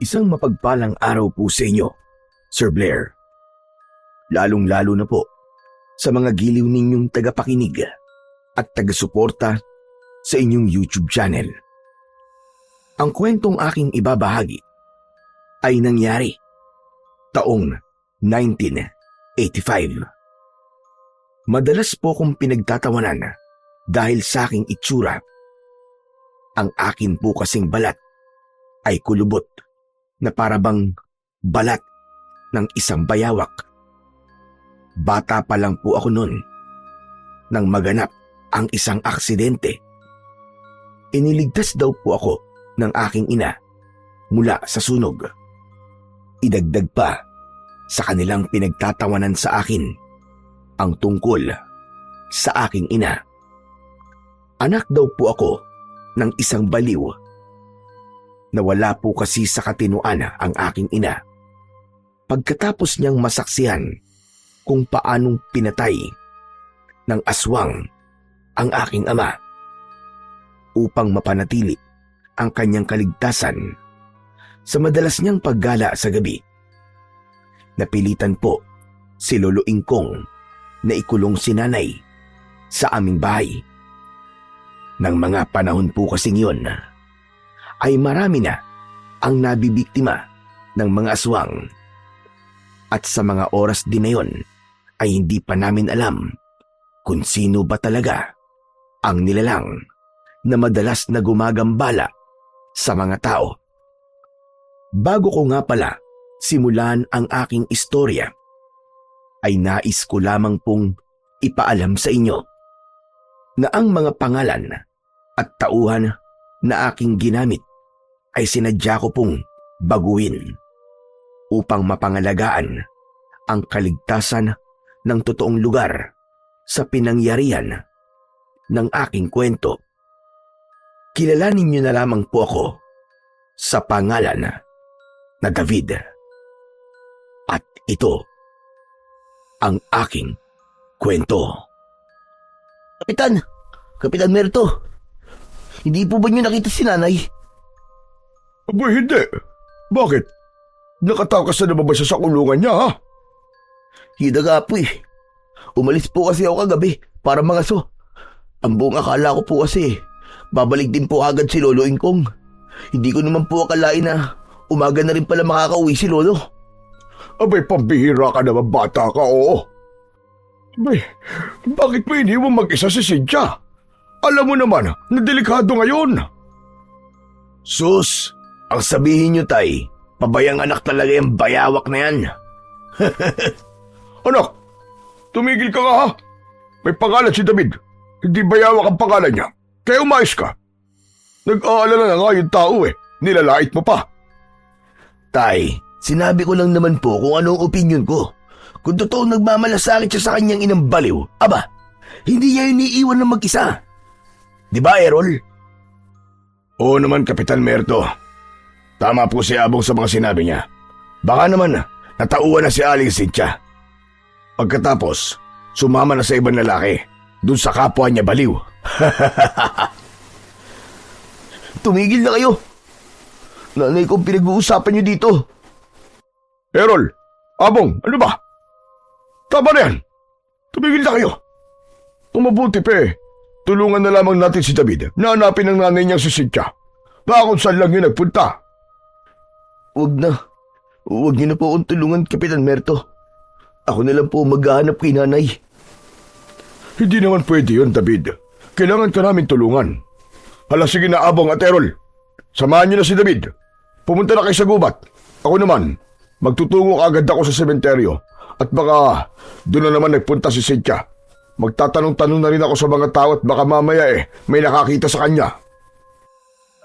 Isang mapagpalang araw po sa inyo, Sir Blair. Lalong-lalo na po sa mga giliw ninyong tagapakinig at tagasuporta sa inyong YouTube channel. Ang kwentong aking ibabahagi ay nangyari taong 1985. Madalas po kong pinagtatawanan dahil sa aking itsura. Ang akin po kasing balat ay kulubot na parabang balat ng isang bayawak. Bata pa lang po ako noon nang maganap ang isang aksidente. Iniligtas daw po ako ng aking ina mula sa sunog. Idagdag pa sa kanilang pinagtatawanan sa akin ang tungkol sa aking ina. Anak daw po ako ng isang baliw. Nawala po kasi sa katinuan ang aking ina pagkatapos niyang masaksihan kung paanong pinatay ng aswang ang aking ama. Upang mapanatili ang kanyang kaligtasan sa madalas niyang paggala sa gabi, napilitan po si Lolo Ingkong na ikulong si nanay sa aming bahay. Nang mga panahon po kasing yun, ay marami na ang nabibiktima ng mga aswang. At sa mga oras din na yun ay hindi pa namin alam kung sino ba talaga ang nilalang na madalas na gumagambala sa mga tao. Bago ko nga pala simulan ang aking istorya, ay nais ko lamang pong ipaalam sa inyo na ang mga pangalan at tauhan na aking ginamit ay sinadya ko pong baguhin upang mapangalagaan ang kaligtasan ng totoong lugar sa pinangyarihan ng aking kwento. Kilalanin niyo na lamang po ako sa pangalan na David. At ito ang aking kwento. Kapitan Merto, hindi po ba niyo nakita si nanay? Aba, hindi. Bakit? Nakatakas na naman ba siya sa kulungan niya, ha? Hindi nga po eh. Umalis po kasi ako kagabi para mangaso. Ang buong akala ko po kasi babalik din po agad si Lolo Ingkong. Hindi ko naman po akalain na umaga na rin pala makakauwi si Lolo. Abay, pambihira ka naman, bata ka, oo. Abay, bakit mo iniwan mag-isa si Cynthia? Alam mo naman na delikado ngayon. Sus, ang sabihin niyo, tay, pabayang anak talaga yung bayawak na yan. Anak, tumigil ka nga, ha? May pangalan si David. Hindi bayawak ang pangalan niya. Kaya umayos ka. Nag-aalala na nga yung tao eh. Nilalait mo pa. Tay, sinabi ko lang naman po kung anong opinion ko. Kung totoo nagmamalasakit siya sa kanyang inang baliw, aba, hindi niya iniiwan na mag-isa. Di ba, Errol? Oo naman, Kapitan Merto. Tama po si Abong sa mga sinabi niya. Baka naman natauhan na si Aling Cynthia. Pagkatapos, sumama na sa ibang lalaki dun sa kapwa niya baliw. Tumigil na kayo. Nanay kong pinag-uusapan niyo dito. Errol, Abong, ano ba? Tama na yan. Tumigil na kayo. Kung mabuti pa tulungan na lamang natin si David na hanapin ang nanay niyang si Cynthia. Baka kung saan lang yun nagpunta. Huwag na. Huwag niyo na po akong tulungan, Kapitan Merto. Ako na lang po maghahanap kay nanay. Hindi naman pwede yun, David. Kailangan ka namin tulungan. Hala, sige na, Abong at Errol. Samahan niyo na si David. Pumunta na kayo sa gubat. Ako naman, magtutungo agad ako sa sementeryo. At baka doon na naman nagpunta si Cynthia. Magtatanong-tanong na rin ako sa mga tao at baka mamaya may nakakita sa kanya.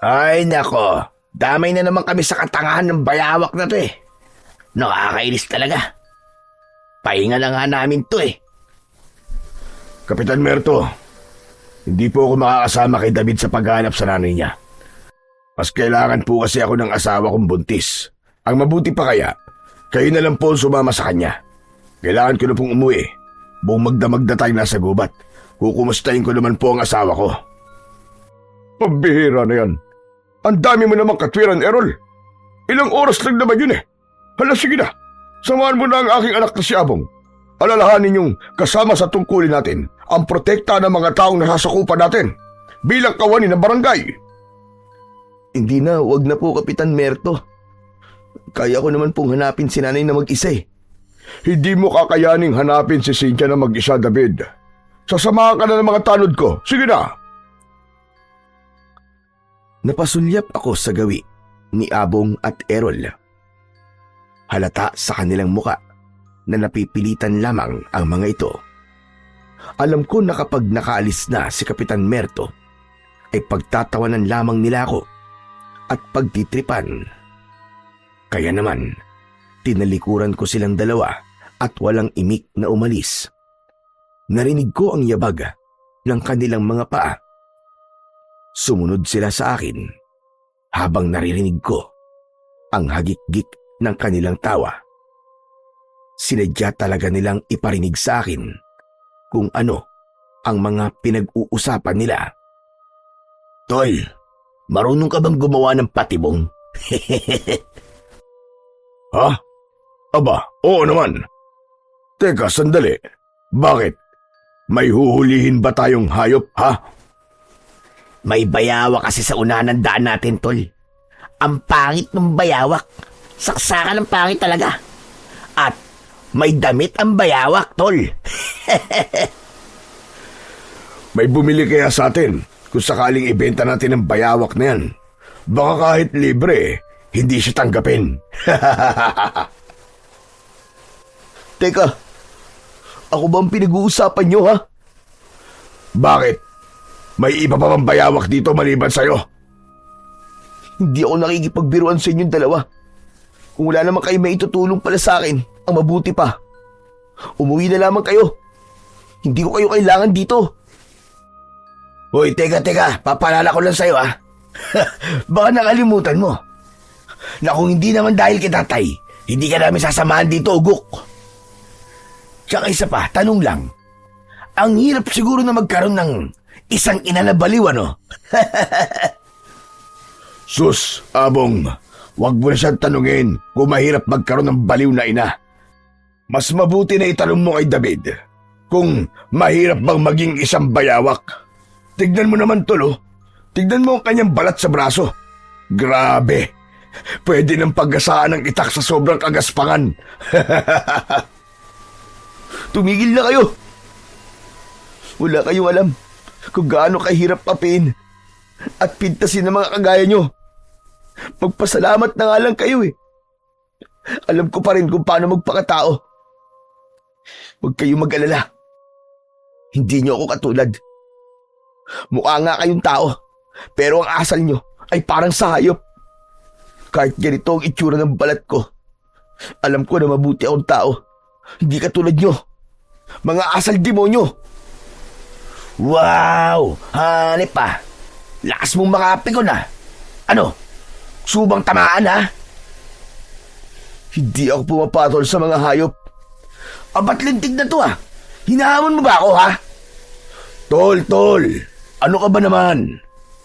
Ay nako, damay na naman kami sa katangahan ng bayawak na to eh. Nakakainis talaga. Pahinga na nga namin to eh. Kapitan Merto, hindi po ako makakasama kay David sa paghahanap sa nanay niya. Mas kailangan po kasi ako ng asawa kong buntis. Ang mabuti pa kaya, kayo na lang po sumama sa kanya. Kailangan ko na pong umuwi. Buong magdamag na tayo nasa gubat. Kukumustahin ko naman po ang asawa ko. Pambihira na yan. Ang dami mo namang katwiran, Errol. Ilang oras lang naman yun eh. Hala, sige na. Samahan mo na ang aking anak na si Abong. Alalahanin niyong kasama sa tungkulin natin ang protekta ng mga taong nasasakupan natin bilang kawani ng barangay. Hindi na, wag na po, Kapitan Merto. Kaya ko naman pong hanapin si nanay na mag-isa eh. Hindi mo kakayaning hanapin si Cynthia na mag-isa, David. Sasamahan ka na ng mga tanod ko. Sige na. Napasulyap ako sa gawi ni Abong at Errol. Halata sa kanilang muka na napipilitan lamang ang mga ito. Alam ko na kapag nakaalis na si Kapitan Merto, ay pagtatawanan lamang nila ako at pagtitripan. Kaya naman, tinalikuran ko silang dalawa at walang imik na umalis. Narinig ko ang yabag ng kanilang mga paa. Sumunod sila sa akin habang naririnig ko ang hagik-gik ng kanilang tawa. Sinadya talaga nilang iparinig sa akin kung ano ang mga pinag-uusapan nila. Tol, marunong ka bang gumawa ng patibong? Ha? Aba, oo naman. Teka, sandali. Bakit? May huhulihin ba tayong hayop, ha? May bayawak kasi sa unahan ng daan natin, Tol. Ang pangit ng bayawak. Saksakan ng pangit talaga. At may damit ang bayawak, Tol. May bumili kaya sa atin kung sakaling ibenta natin ang bayawak na yan. Baka kahit libre, hindi siya tanggapin. Teka, ako ba ang pinag-uusapan nyo, ha? Bakit? May iba pa bang bayawak dito maliban sa'yo? Hindi ako nakikipagbiruan sa inyong dalawa. Kung wala naman kayo may itutulong pala sa akin, ang mabuti pa. Umuwi na lamang kayo. Hindi ko kayo kailangan dito. Hoy, teka, papalala ko lang sa'yo ha. Baka nakalimutan mo na kung hindi naman dahil kay tatay, hindi ka namin sasamahan dito, Ugok. Tsaka isa pa, tanong lang. Ang hirap siguro na magkaroon ng isang ina na baliw, ano? Sus, Abong, wag mo na siyang tanungin kung mahirap magkaroon ng baliw na ina. Mas mabuti na itanong mo kay David kung mahirap bang maging isang bayawak. Tignan mo naman, Tol, oh. Tignan mo ang kanyang balat sa braso. Grabe. Pwede nang paggasaan ng itak sa sobrang kagaspangan. Tumigil na kayo. Wala kayong alam kung gaano kahirap papiin at pintasin ng mga kagaya nyo. Magpasalamat na nga lang kayo eh. Alam ko pa rin kung paano magpakatao. Huwag kayong mag-alala. Hindi nyo ako katulad. Mukha nga kayong tao, pero ang asal nyo ay parang sa hayop. Kahit ganito ang itsura ng balat ko, alam ko na mabuti akong tao. Hindi katulad nyo. Mga asal demonyo. Wow! Hanip pa. Lakas mong makapikon ha. Ano? Subang tamaan ha? Hindi ako pumapatol sa mga hayop. Ba't lintig na to ha? Hinahamon mo ba ako ha? Tol, ano ka ba naman?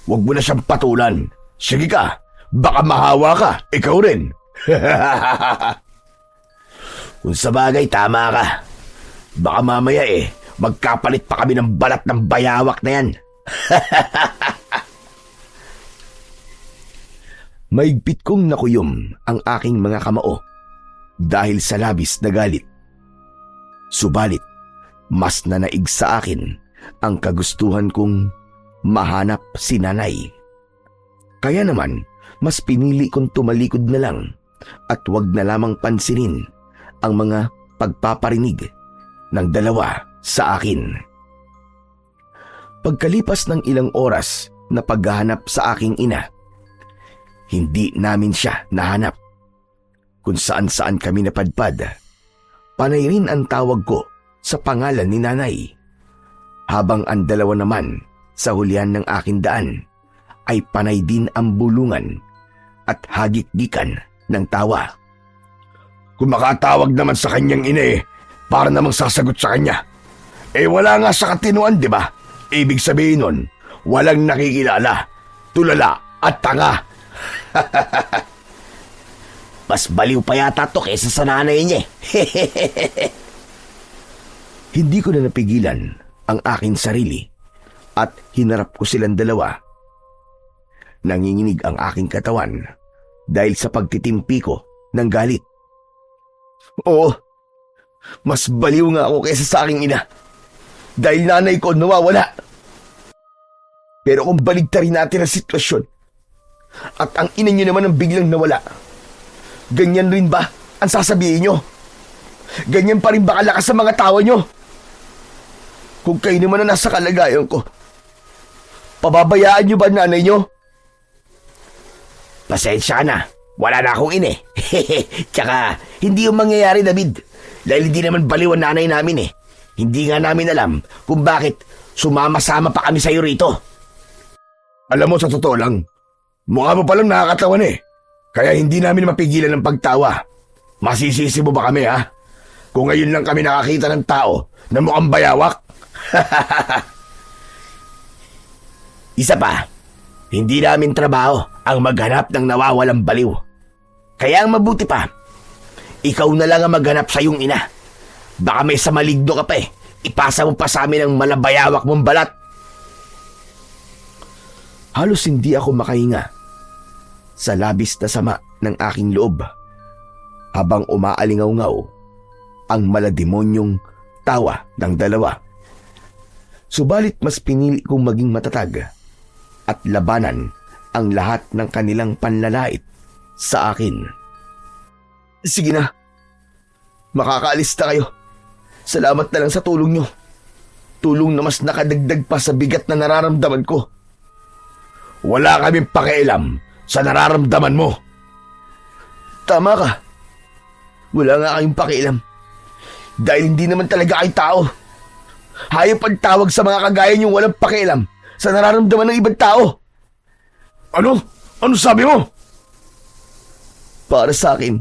Huwag mo na siyang patulan. Sige ka, baka mahawa ka, ikaw rin. Kung sa bagay, tama ka. Baka mamaya magkapalit pa kami ng balat ng bayawak na yan. Maigpit kong nakuyom ang aking mga kamao dahil sa labis na galit. Subalit, mas nanaig sa akin ang kagustuhan kong mahanap si nanay. Kaya naman, mas pinili kong tumalikod na lang at wag na lamang pansinin ang mga pagpaparinig ng dalawa sa akin. Pagkalipas ng ilang oras na paghahanap sa aking ina, hindi namin siya nahanap. Kung saan-saan kami napadpad, panay rin ang tawag ko sa pangalan ni nanay. Habang ang dalawa naman sa hulihan ng aking daan ay panay din ang bulungan at hagik-gikan ng tawa. Kung makatawag naman sa kanyang ina para namang sasagot sa kanya. Wala nga sa katinuan, di ba? Ibig sabihin nun, walang nakikilala, tulala at tanga. Mas baliw pa yata to kesa sa nanay niya. Hindi ko na napigilan ang aking sarili at hinarap ko silang dalawa. Nanginginig ang aking katawan dahil sa pagtitimpi ko ng galit. Oo, mas baliw nga ako kaysa sa aking ina dahil nanay ko nawawala. Pero kung baligtarin natin ang sitwasyon at ang ina niyo naman ang biglang nawala, ganyan rin ba ang sasabihin niyo? Ganyan pa rin ba kalakas sa mga tawa niyo? Kung kayo naman na nasa kalagayan ko, pababayaan niyo ba nanay niyo? Pasensya ka na. Wala na akong ine. Tsaka, hindi yung mangyayari, David. Dahil hindi naman baliw ang nanay namin eh. Hindi nga namin alam kung bakit sumama-sama pa kami sa'yo rito. Alam mo, sa totoo lang, mukha mo palang nakakatawan eh. Kaya hindi namin mapigilan ng pagtawa. Masisisi mo ba kami ha? Kung ngayon lang kami nakakita ng tao na mukhang bayawak. Isa pa, hindi namin trabaho ang maghanap ng nawawalang baliw. Kaya ang mabuti pa, ikaw na lang ang maghanap sa iyong ina. Baka may sa maligno ka pa eh. Ipasa mo pa sa amin ang malabayawak mong balat. Halos hindi ako makahinga sa labis na sama ng aking loob habang umaalingaw-ngaw ang malademonyong tawa ng dalawa. Subalit mas pinili kong maging matatag at labanan ang lahat ng kanilang panlalait sa akin. Sige na, makakaalis na kayo. Salamat na lang sa tulong nyo. Tulong na mas nakadagdag pa sa bigat na nararamdaman ko. Wala kaming pakialam sa nararamdaman mo. Tama ka. Wala nga kayong pakialam. Dahil hindi naman talaga kayo tao. Hayop ang tawag sa mga kagaya niyong walang pakialam sa nararamdaman ng ibang tao. Ano? Ano sabi mo? Para sa akin,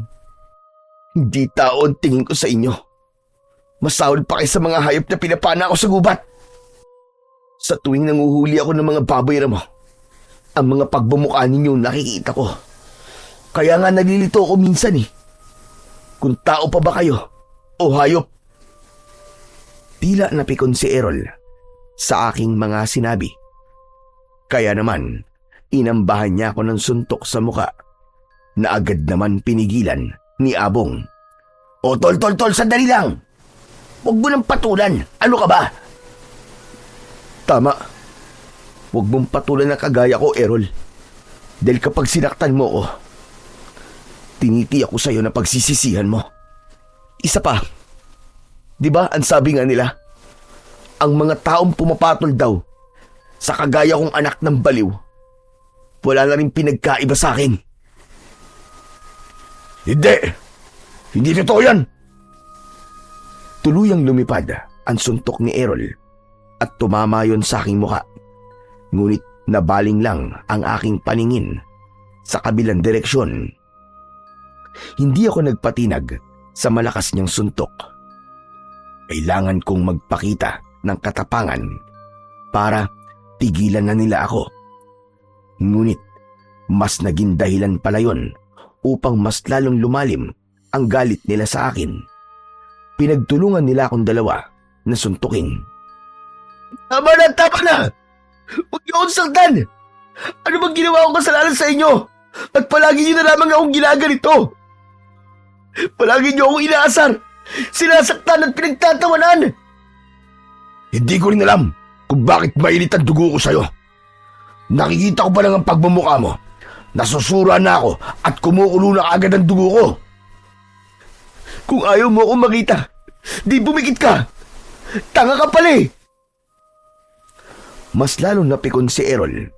hindi tao ang tingin ko sa inyo. Masahol pa kayo sa mga hayop na pinapana ako sa gubat. Sa tuwing nanguhuli ako ng mga baboy na mo, ang mga pagbumukha ninyo nakikita ko. Kaya nga nalilito ako minsan eh. Kung tao pa ba kayo o hayop? Tila napikon si Errol sa aking mga sinabi. Kaya naman, inambahan niya ako ng suntok sa muka na agad naman pinigilan ni Abong. O tol, sandali lang. Huwag mo nang patulan. Ano ka ba? Tama. Huwag mong patulan na kagaya ko, Errol. Dahil kapag sinaktan mo ko, tiniti ako sa'yo na pagsisisihan mo. Isa pa, di ba ang sabi nga nila, ang mga taong pumapatol daw sa kagaya kong anak ng baliw, wala na rin pinagkaiba sa akin. Hindi. Hindi totoo yan. Tuluyang lumipad ang suntok ni Errol at tumama yon sa aking muka. Ngunit nabaling lang ang aking paningin sa kabilang direksyon. Hindi ako nagpatinag sa malakas niyang suntok. Kailangan kong magpakita ng katapangan para tigilan na nila ako. Ngunit mas naging dahilan pala yon upang mas lalong lumalim ang galit nila sa akin. Pinagtulungan nila akong dalawa na suntukin. Tama na! Huwag niyo akong saktan! Ano bang ginawa kong kasalanan sa inyo? At palagi niyo na lamang akong ginaganito. Palagi niyo akong inaasar, sinasaktan at pinagtatawanan. Hindi ko rin alam kung bakit mainit ang dugo ko sa'yo. Nakikita ko pa lang ang pagmumukha mo. Nasusura na ako at kumukulo na agad ang dugo ko. Kung ayaw mo akong makita, di bumikit ka. Tanga ka pala eh. Mas lalong napikon si Errol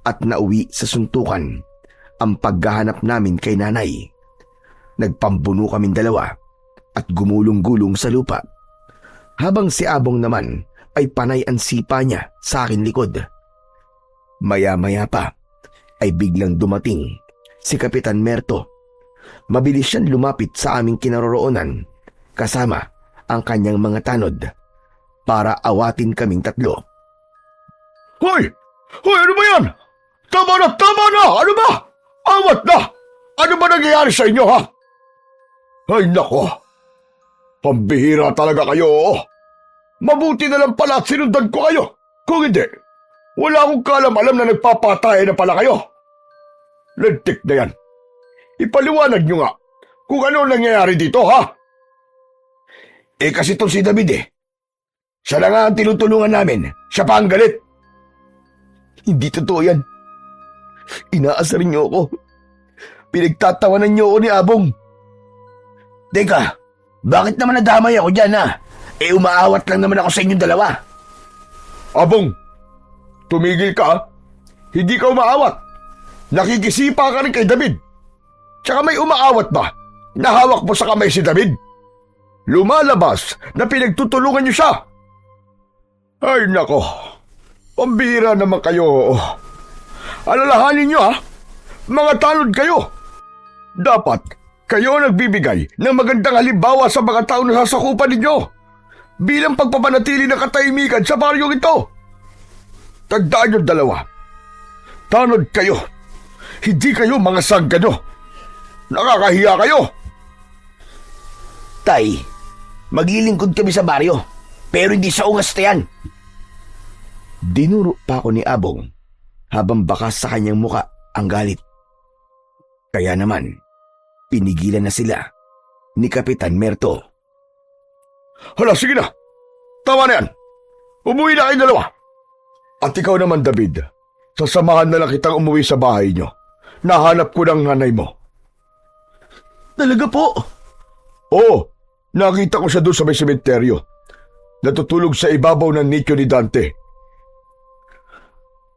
at nauwi sa suntukan ang paghahanap namin kay nanay. Nagpambuno kaming dalawa at gumulong-gulong sa lupa. Habang si Abong naman ay panay ang sipa niya sa akin likod. Maya-maya pa ay biglang dumating si Kapitan Merto. Mabilis siyang lumapit sa aming kinaroroonan kasama ang kanyang mga tanod para awatin kaming tatlo. Hoy! Hoy, ano ba yan? Tama na! Ano ba? Awat na! Ano ba nangyayari sa inyo, ha? Ay nako, pambihira talaga kayo. Mabuti na lang pala at sinundan ko kayo. Kung hindi, wala akong kalam-alam na nagpapatay na pala kayo. Lentik na yan. Ipaliwanag nyo nga kung ano nangyayari dito, ha? Kasi itong si David Siya na nga ang tinutulungan namin. Siya pa ang galit. Hindi totoo yan. Inaasar niyo ako. Pinagtatawanan niyo ako ni Abong. Teka, bakit naman nadamay ako dyan, ha? Umaawat lang naman ako sa inyong dalawa. Abong, tumigil ka, ha? Hindi ka umaawat. Nakikisipa ka rin kay David. Tsaka may umaawat ba? Nahawak mo sa kamay si David? Lumalabas na pinagtutulungan niyo siya. Ay nako, pambihira naman kayo. Alalahanin niyo, ha? Mga tanod kayo. Dapat kayo nagbibigay ng magandang halimbawa sa mga tao na sasakupan ninyo bilang pagpapanatili ng katahimikan sa baryong ito. Tagdaan yung dalawa. Tanod kayo. Hindi kayo mga sanggano. Nakakahiya kayo. Tay, maglilingkod kami sa baryo, pero hindi sa ungas na yan. Dinuro pa ako ni Abong habang bakas sa kanyang muka ang galit. Kaya naman, pinigilan na sila ni Kapitan Merto. Hala, sige na. Tama na yan. Umuwi na kayong dalawa. At ikaw naman, David, sasamahan na lang kitang umuwi sa bahay niyo. Nahanap ko ng nanay mo. Talaga po? Oo, nakita ko siya doon sa may sementeryo. Natutulog sa ibabaw ng nicho ni Dante.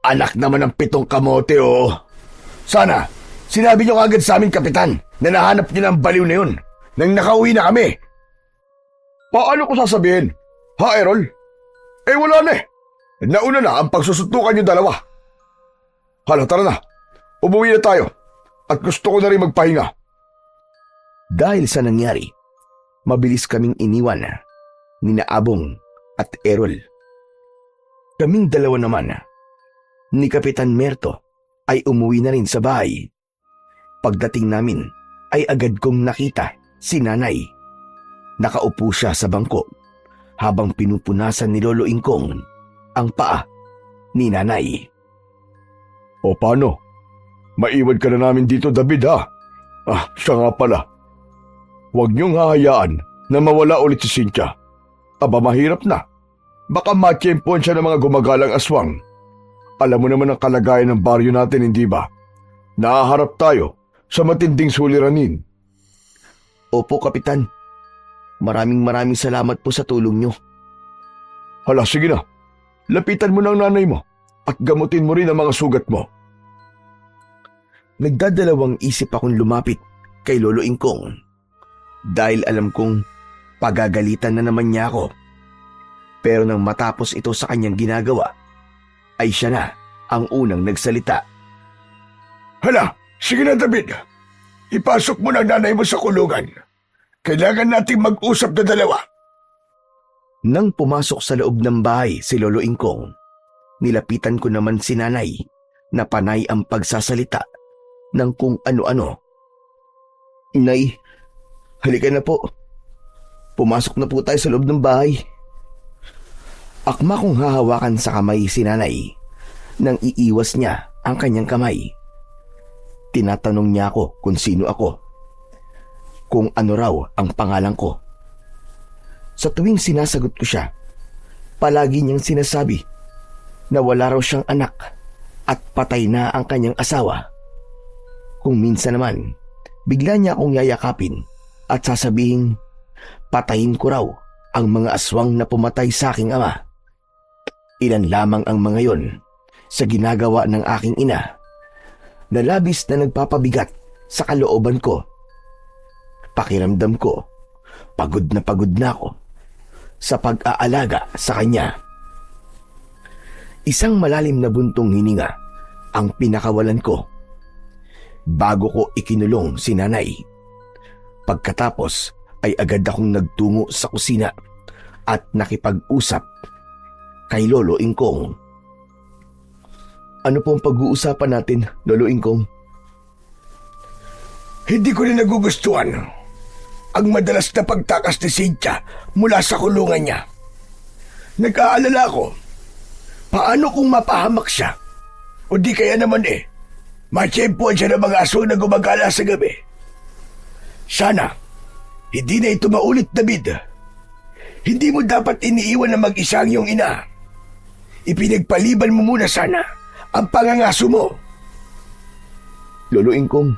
Anak naman ng 7 kamote, oo. Sana, sinabi niyo agad sa amin, Kapitan, na nahanap niyo ng baliw na yun nang nakauwi na kami. Paano ko sasabihin? Ha, Errol? Wala na. Nauna na ang pagsusuntukan yung dalawa. Hala, tara na. Umuwi na tayo. At gusto ko na rin magpahinga. Dahil sa nangyari, mabilis kaming iniwan ni Abong at Errol. Kaming dalawa naman ni Kapitan Merto ay umuwi na rin sa bahay. Pagdating namin ay agad kong nakita si Nanay. Nakaupo siya sa bangko habang pinupunasan ni Lolo Ingkong ang paa ni Nanay. O paano? Maiwan ka na namin dito, David, ha? Siya nga pala. Huwag niyong hahayaan na mawala ulit si Cynthia. Aba, mahirap na. Baka matsyempohan siya ng mga gumagalang aswang. Alam mo naman ang kalagayan ng baryo natin, hindi ba? Nahaharap tayo sa matinding suliranin. Opo, Kapitan. Maraming salamat po sa tulong niyo. Hala, sige na. Lapitan mo ng nanay mo at gamutin mo rin ang mga sugat mo. Nagdadalawang isip akong lumapit kay Lolo Ingkong dahil alam kong pagagalitan na naman niya ako. Pero nang matapos ito sa kanyang ginagawa, ay siya na ang unang nagsalita. Hala, sige na, David. Ipasok mo ng nanay mo sa kulungan. Kailangan nating mag-usap na dalawa. Nang pumasok sa loob ng bahay si Lolo Ingkong, nilapitan ko naman si Nanay na panay ang pagsasalita ng kung ano-ano. Nay, halika na po. Pumasok na po tayo sa loob ng bahay. Akma kong hahawakan sa kamay si Nanay nang iiwas niya ang kanyang kamay. Tinatanong niya ako kung sino ako, kung ano raw ang pangalan ko. Sa tuwing sinasagot ko siya, palagi niyang sinasabi na wala raw siyang anak at patay na ang kanyang asawa. Kung minsan naman, bigla niya akong yayakapin at sasabihin, patayin ko raw ang mga aswang na pumatay sa aking ama. Ilan lamang ang mga yon sa ginagawa ng aking ina na labis na nagpapabigat sa kalooban ko. Pakiramdam ko, pagod na ako sa pag-aalaga sa kanya. Isang malalim na buntong hininga ang pinakawalan ko bago ko ikinulong si Nanay. Pagkatapos ay agad akong nagtungo sa kusina at nakipag-usap kay Lolo Ingkong. Ano pong pag-uusapan natin, Lolo Ingkong? Hindi ko rin nagugustuhan ang madalas na pagtakas ni Cynthia mula sa kulungan niya. Nag-aalala ako, paano kung mapahamak siya? O di kaya naman matsyempuan siya ng mga aso na gumagala sa gabi. Sana, hindi na ito maulit, David. Hindi mo dapat iniiwan na mag-isa ang iyong ina. Ipinagpaliban mo muna sana ang pangangaso mo. Lolo Ingkong,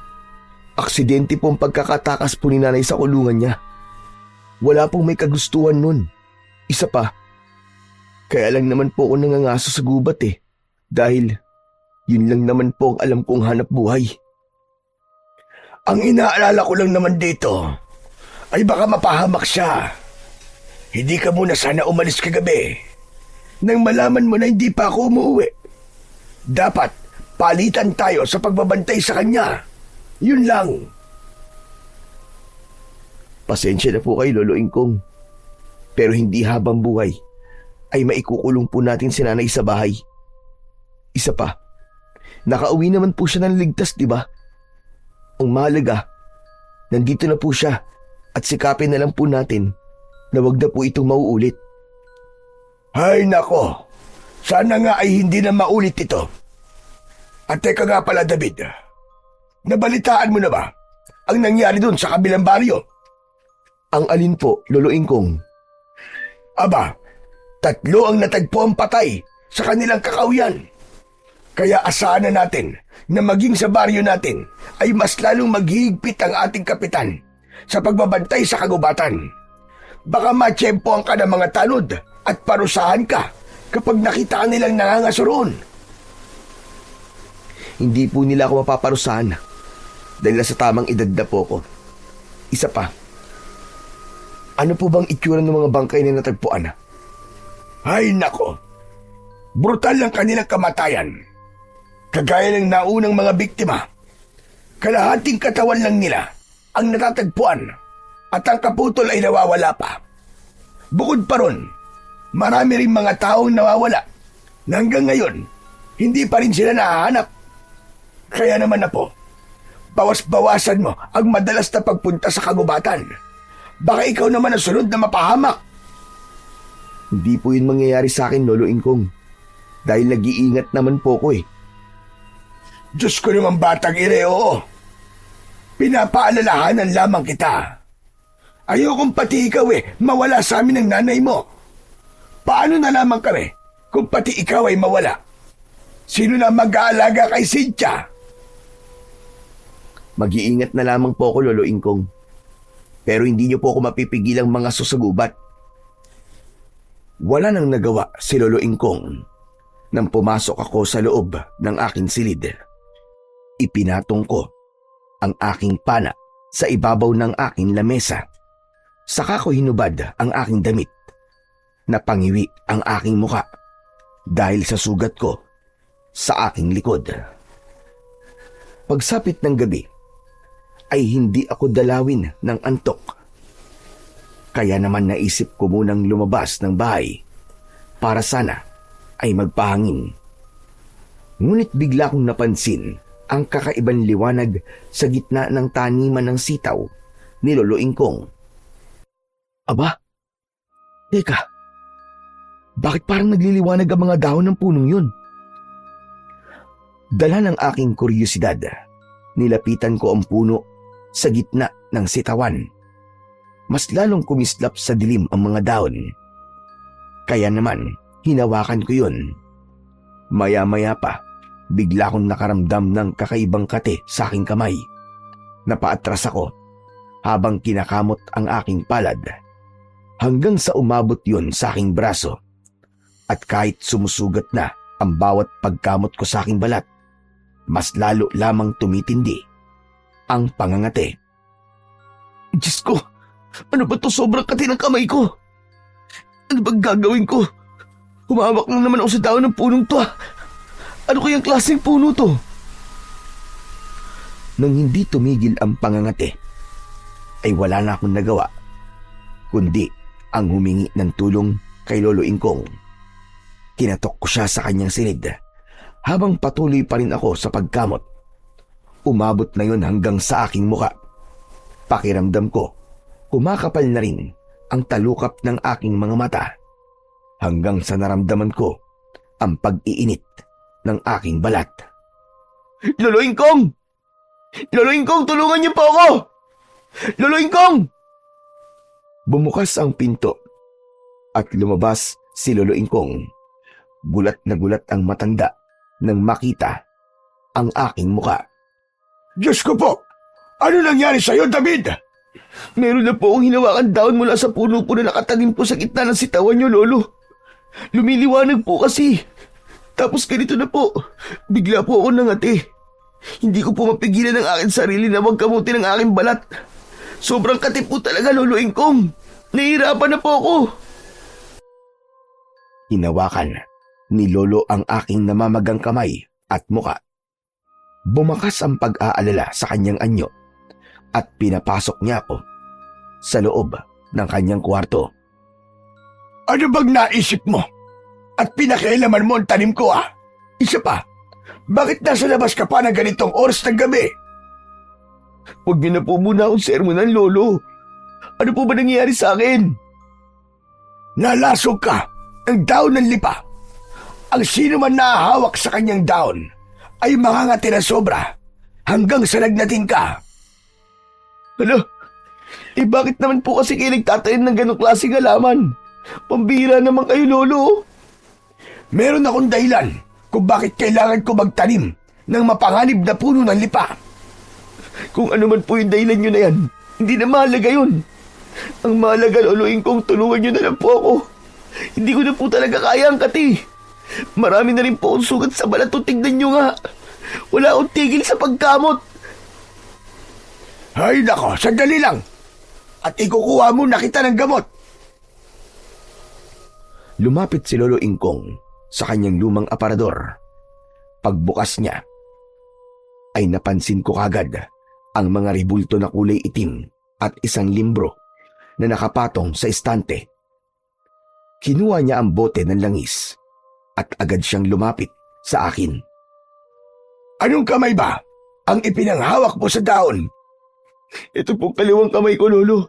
aksidente po ang pagkakatakas po ni nanay sa kulungan niya. Wala pong may kagustuhan nun. Isa pa, kaya lang naman po ako nangangaso sa gubat dahil yun lang naman po ang alam kong hanap buhay. Ang inaalala ko lang naman dito ay baka mapahamak siya. Hindi ka muna sana umalis kagabi nang malaman mo na hindi pa ako umuwi. Dapat palitan tayo sa pagbabantay sa kanya. Yun lang. Pasensya na po kayo, Lolo Ingkong. Pero hindi habang buhay ay maikukulong po natin si nanay sa bahay. Isa pa, nakauwi naman po siya ng ligtas, di ba? Ang mahalaga, nandito na po siya at sikapin na lang po natin na wag na po itong mauulit. Ay nako, sana nga ay hindi na maulit ito. At teka nga pala, David, nabalitaan mo na ba ang nangyari doon sa kabilang baryo? Ang alin po, Lolo Ingkong? Aba, 3 ang natagpo ang patay sa kanilang kakauyan. Kaya asahan na natin na maging sa baryo natin ay mas lalong maghihigpit ang ating kapitan sa pagbabantay sa kagubatan. Baka matsyempoan ka ng mga tanod at parusahan ka kapag nakita nilang nangangaso roon. Hindi po nila ako mapaparusahan dahil nasa tamang edad na po ako. Isa pa, ano po bang itsura ng mga bangkay na natagpuan? Ay nako, brutal ang kanilang kamatayan. Kagaya ng naunang mga biktima, kalahating katawan lang nila ang natatagpuan at ang kaputol ay nawawala pa. Bukod pa ron, marami rin mga taong nawawala na hanggang ngayon hindi pa rin sila nahahanap. Kaya naman na po, bawas-bawasan mo ang madalas na pagpunta sa kagubatan. Baka ikaw naman ang sunod na mapahamak. Hindi po yun mangyayari sa akin, Lolo Ingkong. Dahil nag-iingat naman po ko Diyos ko naman batang oo. Pinapaalalahanan lamang kita. Ayokong pati ikaw mawala sa amin ng nanay mo. Paano na lamang kami kung pati ikaw ay mawala? Sino na mag-aalaga kay Cynthia? Mag-iingat na lamang po ako, Lolo Ingkong. Pero hindi niyo po ako mapipigilang mga susagubat. Wala nang nagawa si Lolo Ingkong nang pumasok ako sa loob ng aking silid. Ipinatong ko ang aking pana sa ibabaw ng aking lamesa. Saka ko hinubad ang aking damit. Napangiwi ang aking muka dahil sa sugat ko sa aking likod. Pagsapit ng gabi ay hindi ako dalawin ng antok. Kaya naman naisip ko munang lumabas ng bahay para sana ay magpahangin. Ngunit bigla kong napansin ang kakaibang liwanag sa gitna ng taniman ng sitaw ni Lolo Ingkong. Aba, teka, bakit parang nagliliwanag ang mga dahon ng punong yun? Dala ng aking kuryosidad, nilapitan ko ang puno sa gitna ng sitawan. Mas lalong kumislap sa dilim ang mga dahon. Kaya naman, hinawakan ko yun. Maya-maya pa, bigla akong nakaramdam ng kakaibang kate sa aking kamay. Napaatras ako habang kinakamot ang aking palad. Hanggang sa umabot yun sa aking braso. At kahit sumusugat na ang bawat pagkamot ko sa aking balat, mas lalo lamang tumitindi ang pangangate. Diyos ko! Ano ba to, sobrang kati ng kamay ko? Ano bang gagawin ko? Humawak lang naman ako sa dahon ng punong to. Ano kayang klaseng puno to? Nang hindi tumigil ang pangangate, ay wala na akong nagawa, kundi ang humingi ng tulong kay Lolo Ingkong. Kinatok ko siya sa kanyang silid, habang patuloy pa rin ako sa pagkamot. Umabot na yun hanggang sa aking muka. Pakiramdam ko, Kumakapal na rin ang talukap ng aking mga mata hanggang sa naramdaman ko ang pag-iinit ng aking balat. Lolo Ingkong! Lolo Ingkong, tulungan niyo po ako! Lolo Ingkong! Bumukas ang pinto at lumabas si Lolo Ingkong. Gulat na gulat ang matanda nang makita ang aking muka. Diyos ko po! Ano nangyari sa'yo, David? Meron na po akong hinawakan daon mula sa puno po na nakatanim po sa gitna ng sitawan niyo, Lolo. Lumiliwanag po kasi. Tapos ganito na po. Bigla po ako nangati. Hindi ko po mapigilan ang aking sarili na magkamuti ng aking balat. Sobrang kati po talaga, Lolo Ingkong. Nahihirapan na po ako. Hinawakan ni Lolo ang aking namamagang kamay at muka. Bumakas ang pag-aalala sa kanyang anyo at pinapasok niya ako sa loob ng kanyang kwarto. Ano bang naisip mo? At pinakialaman mo ang tanim ko, ah? Isa pa, bakit nasa labas ka pa ng ganitong oras ng gabi? Huwag niyo na po muna akong sermonan, Lolo. Ano po ba nangyayari sa akin? Nalasog ka ng daon ng lipa. Ang sino man nahahawak sa kanyang daon ay mangangati na sobra hanggang sa nagnating ka. Hala, bakit naman po kasi kayo nagtatanim ng ganong klaseng halaman? Pambira naman kayo, Lolo. Meron akong dahilan kung bakit kailangan ko magtanim ng mapanganib na puno ng lipa. Kung ano man po yung dahilan nyo na yan, hindi na mahalaga yun. Ang mahalaga, Lolo Ingkong, tulungan nyo na lang po ako. Hindi ko na po talaga kaya ang kati. Marami na rin po akong sugat sa balat. Tignan nyo nga. Wala akong tigil sa pagkamot. Ay nako, sandali lang. At ikukuha mo na kita ng gamot. Lumapit si Lolo Ingkong sa kanyang lumang aparador. Pagbukas niya, ay napansin ko kagad ang mga ribulto na kulay itim at isang limbro na nakapatong sa estante. Kinuha niya ang bote ng langis at agad siyang lumapit sa akin. Anong kamay ba ang ipinanghawak mo sa daon? Ito pong kaliwang kamay ko, Lolo.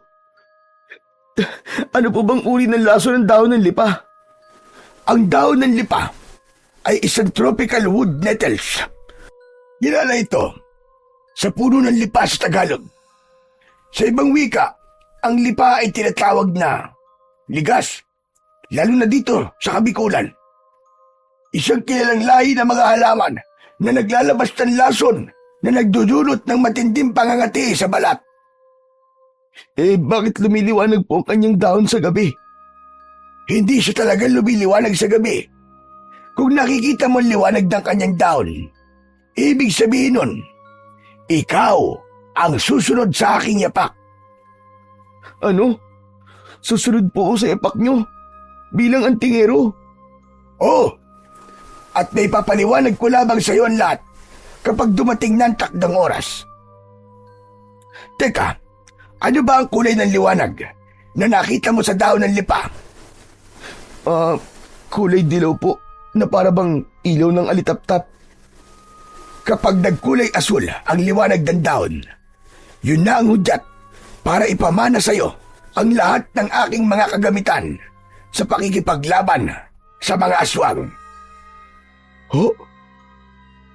Ano po bang uri ng laso ng daon ng lipa? Ang daon ng lipa ay isang tropical wood nettles. Kilala ito sa puno ng lipa sa Tagalog. Sa ibang wika, ang lipa ay tinatawag na ligas, lalo na dito sa Kabikulan. Isang kilalang lahi ng mga halaman na naglalabas ng lason na nagdudulot ng matinding pangangati sa balat. Bakit lumiliwanag po ang kanyang daon sa gabi? Hindi siya talagang lumiliwanag sa gabi. Kung nakikita mo liwanag ng kanyang daon, ibig sabihin nun, ikaw ang susunod sa aking yapak. Ano? Susunod po ako sa yapak nyo? Bilang antingero? Oo. At may papaliwanag ko lamang sa iyo ang lahat kapag dumating na ang takdang oras. Teka, ano ba ang kulay ng liwanag na nakita mo sa daon ng lipa? Kulay dilaw po na para bang ilaw ng alitaptap. Kapag nagkulay asul ang liwanag ng daon, yun na ang hudyat para ipamana sa iyo ang lahat ng aking mga kagamitan sa pakikipaglaban sa mga aswang. Ho?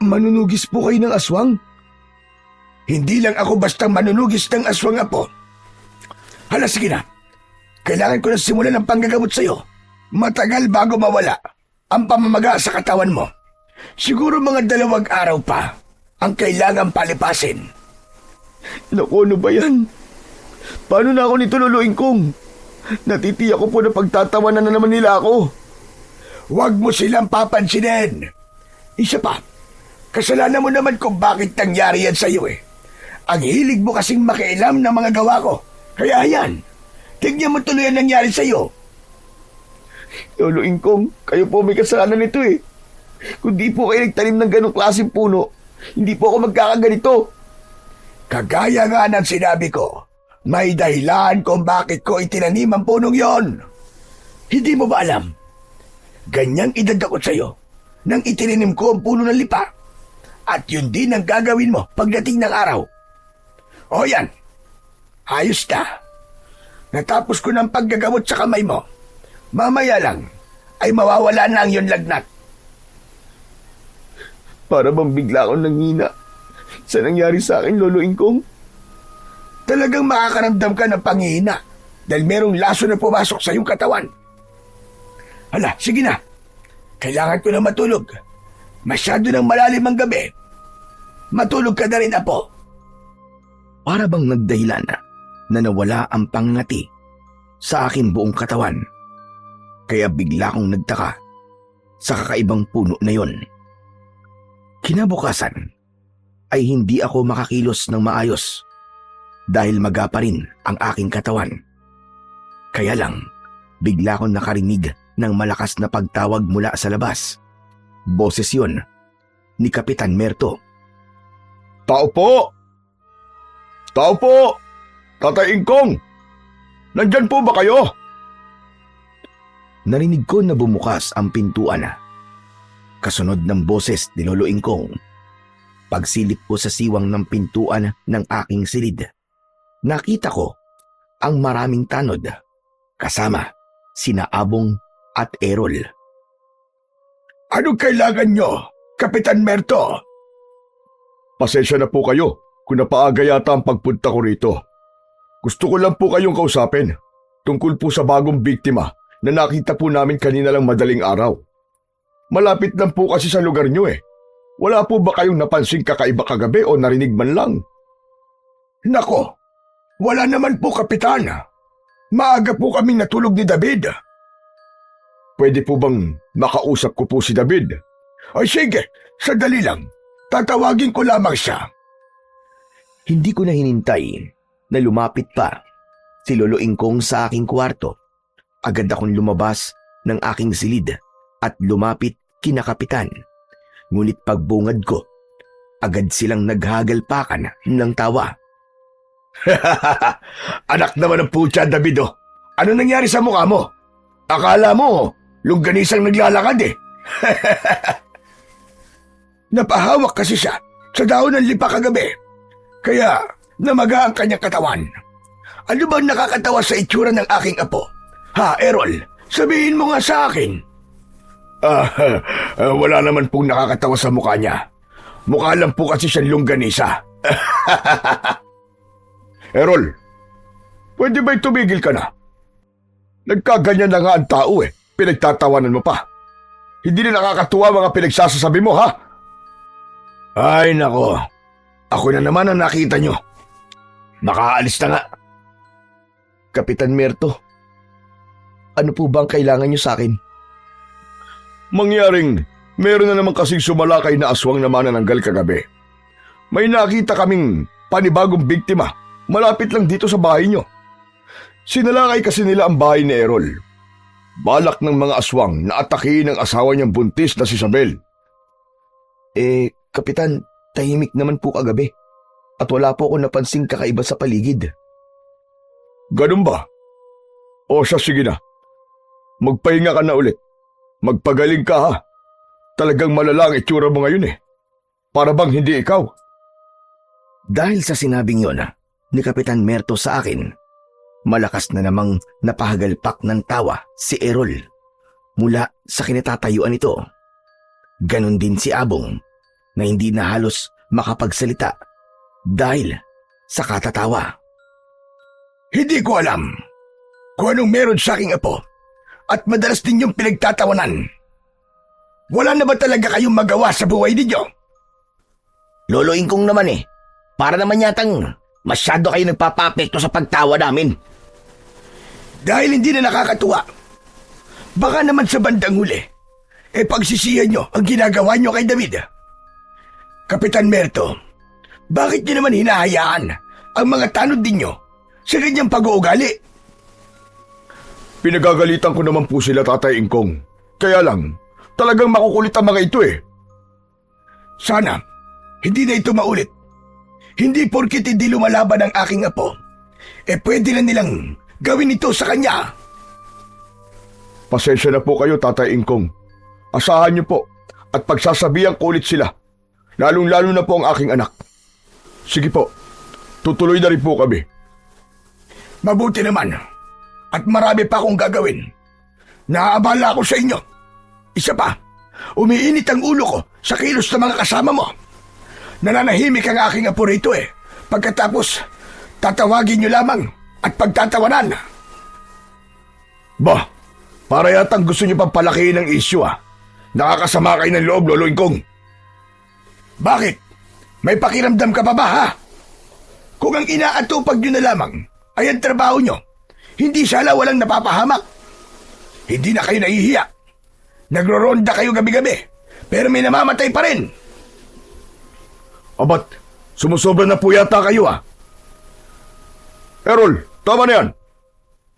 Manunugis po kayo ng aswang? Hindi lang ako basta manunugis ng aswang, apo. Hala, sige na. Kailangan ko na simulan ng panggagamot sa iyo. Matagal bago mawala ang pamamaga sa katawan mo. Siguro mga 2 araw pa ang kailangan palipasin. Naku, ano ba yan? Paano na ako nito, Lolo Ingkong? Natitiyak ko po na pagtatawanan na naman nila ako. Huwag mo silang papansinin. Isa pa, kasalanan mo naman kung bakit nangyari yan sa iyo eh. Ang hilig mo kasing makialam ng mga gawa ko. Kaya yan, tignan mo tuloy ang nangyari sa iyo. Lolo Ingkong, kayo po may kasalanan nito eh. Kung di po kayo nagtanim ng ganong klaseng puno, hindi po ako magkakaganito. Kagaya nga ng sinabi ko, may dahilan kung bakit ko itinanim ang punong yon. Hindi mo ba alam? Ganyang edad ako sa iyo nang itinanim ko ang puno ng lipa. At yun din ang gagawin mo pagdating ng araw. O yan, ayos na. Natapos ko ng paggagamot sa kamay mo. Mamaya lang ay mawawala na ang iyong lagnat. Para bang bigla akong nanghina sa nangyari sa akin, Lolo Ingkong? Talagang makakaramdam ka ng panghihina dahil merong laso na pumasok sa iyong katawan. Hala, sige na. Kailangan ko na matulog. Masyado ng malalim ang gabi. Matulog ka na rin, Apo. Para bang nagdahilan na nawala ang pangngati sa aking buong katawan. Kaya bigla akong nagtaka sa kakaibang puno na yon. Kinabukasan ay hindi ako makakilos ng maayos dahil maga pa rin ang aking katawan. Kaya lang, bigla akong nakarinig ng malakas na pagtawag mula sa labas. Boses yun ni Kapitan Merto. Tao po! Tao po! Tatay Ingkong! Nandyan po ba kayo? Narinig ko na bumukas ang pintuan. Kasunod ng boses ni Lolo Ingkong. Pagsilip ko sa siwang ng pintuan ng aking silid, nakita ko ang maraming tanod kasama sina Abong at Errol. Anong kailangan nyo, Kapitan Merto? Pasensya na po kayo kung napaaga yata ang pagpunta ko rito. Gusto ko lang po kayong kausapin tungkol po sa bagong biktima na nakita po namin kanina lang madaling araw. Malapit lang po kasi sa lugar nyo eh. Wala po ba kayong napansing kakaiba kagabi o narinig man lang? Nako, wala naman po, Kapitan. Maaga po kaming natulog ni David. Pwede po bang makausap ko po si David? Ay sige, sandali lang. Tatawagin ko lamang siya. Hindi ko na hinintay na lumapit pa si Lolo Ingkong sa aking kwarto. Agad akong lumabas ng aking silid at lumapit kina Kapitan. Ngunit pagbungad ko, agad silang naghagalpakan ng tawa. Anak naman ng putya, David, oh. Ano nangyari sa mukha mo? Akala mo, longganisang naglalakad eh. Napahawak kasi siya sa daon ng lipa kagabi. Kaya namaga ang kanyang katawan. Ano bang nakakatawa sa itsura ng aking apo? Ha, Errol, sabihin mo nga sa akin. Wala naman pong nakakatawa sa mukha niya. Mukha lang po kasi siyang longganisa. Errol, pwede ba tumigil ka na? Nagkaganyan na nga ang tao eh. Pinagtatawanan mo pa. Hindi na nakakatuwa mga pinagsasasabi mo, ha? Ay, nako. Ako na naman ang nakita nyo. Makaalis na nga. Kapitan Merto, ano po bang kailangan niyo sa akin? Mangyaring meron na naman kasing sumalakay na aswang na manananggal kagabi. May nakita kaming panibagong biktima malapit lang dito sa bahay nyo. Sinalakay kasi nila ang bahay ni Errol. Balak ng mga aswang na atakihin ang asawa niyang buntis na si Isabel. Kapitan, tahimik naman po kagabi at wala po ako napansing kakaiba sa paligid. Ganun ba? O siya, sige na. Magpahinga ka na ulit. Magpagaling ka, ha? Talagang malala ang itsura mo ngayon eh. Para bang hindi ikaw? Dahil sa sinabing yon ni Kapitan Merto sa akin, malakas na namang napahagalpak ng tawa si Errol mula sa kinatatayuan nito. Ganon din si Abong na hindi na halos makapagsalita dahil sa katatawa. Hindi ko alam kung anong meron sa aking apo at madalas din yung pinagtatawanan. Wala na ba talaga kayong magawa sa buhay ninyo? Lolo Ingkong naman eh, para naman yatang masyado kayo nagpapapekto sa pagtawa namin. Dahil hindi na nakakatuwa. Baka naman sa bandang huli, pagsisihan nyo ang ginagawa nyo kay David. Kapitan Merto, bakit nyo naman hinahayaan ang mga tanod ninyo sa ganyang pag-uugali? Pinagagalitan ko naman po sila, Tatay Ingkong. Kaya lang, talagang makukulit ang mga ito eh. Sana, hindi na ito maulit. Hindi porkit hindi lumalaban ang aking apo, pwede na nilang gawin ito sa kanya. Pasensya na po kayo, Tatay Ingkong. Asahan niyo po at pagsasabihan ko ulit sila. Lalong-lalo na po ang aking anak. Sige po, tutuloy na rin po kami. Mabuti naman. At marami pa akong gagawin. Naaabala ako sa inyo. Isa pa, umiinit ang ulo ko sa kilos ng mga kasama mo. Nananahimik ang aking apo rito eh. Pagkatapos, tatawagin niyo lamang at pagtatawanan. Bah, para yatang gusto niyo pang palakihin ang isyu ah. Nakakasama kayo ng loob, Lolo Ingkong. Bakit? May pakiramdam ka pa ba ha? Kung ang inaatupag niyo na lamang ay ang trabaho niyo, hindi sala walang napapahamak. Hindi na kayo nahihiya. Nagro-ronda kayo gabi-gabi, pero may namamatay pa rin. Abat, sumusobra na po yata kayo ah. Errol, tama na yan.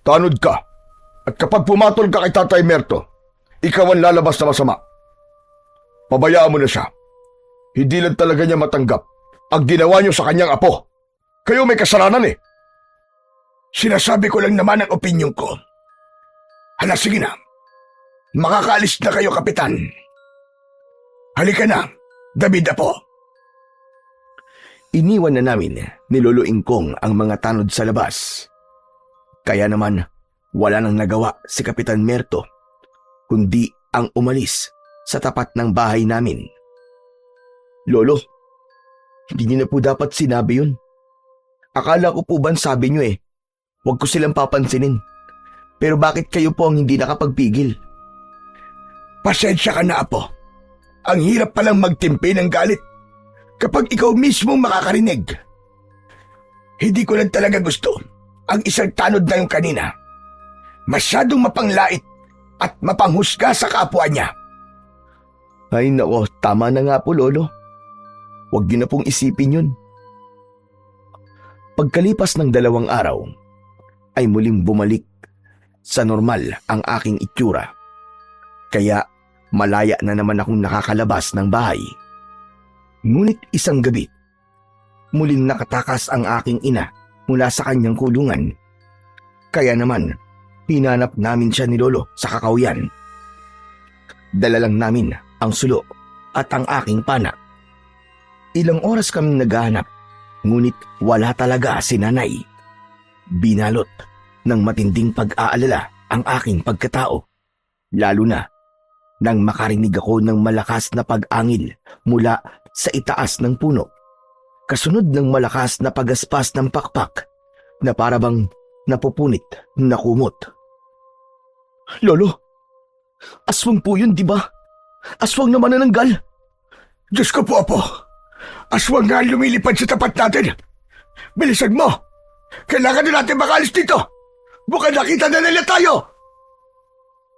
Tanod ka. At kapag pumatol ka kay Tatay Merto, ikaw ang lalabas na masama. Pabayaan mo na siya. Hindi lang talaga niya matanggap ang ginawa niyo sa kanyang apo. Kayo may kasalanan eh. Sinasabi ko lang naman ang opinyon ko. Hala, sige na. Makakaalis na kayo, Kapitan. Halika na, David Apo. Iniwan na namin ni Lolo Ingkong ang mga tanod sa labas. Kaya naman, wala nang nagawa si Kapitan Merto, kundi ang umalis sa tapat ng bahay namin. Lolo, hindi niyo na po dapat sinabi yun. Akala ko po ba sabi niyo eh, huwag ko silang papansinin. Pero bakit kayo po ang hindi nakapagpigil? Pasensya ka na, Apo. Ang hirap palang magtimpi ng galit kapag ikaw mismo makakarinig. Hindi ko lang talaga gusto ang isang tanod na yung kanina. Masyadong mapanglait at mapanghusga sa kapwa niya. Ay nako, tama na nga po Lolo. Huwag niyo na pong isipin yun. Pagkalipas ng 2 araw, ay muling bumalik sa normal ang aking itsura. Kaya malaya na naman akong nakakalabas ng bahay. Ngunit isang gabi, muling nakatakas ang aking ina mula sa kanyang kulungan. Kaya naman, hinanap namin siya ni Lolo sa kakawyan. Dala lang namin ang sulo at ang aking pana. Ilang oras kaming naghahanap, ngunit wala talaga si nanay. Binalot ng matinding pag-aalala ang aking pagkatao, lalo na nang makarinig ako ng malakas na pag-angil mula sa itaas ng puno, kasunod ng malakas na pagaspas ng pakpak na parabang napupunit na kumot. Lolo, aswang po yun, di ba? Aswang na manananggal. Diyos ko po, Apo. Aswang nga lumilipad sa tapat natin. Bilisan mo. Kailangan na natin makalis dito. Baka nakita na nila tayo.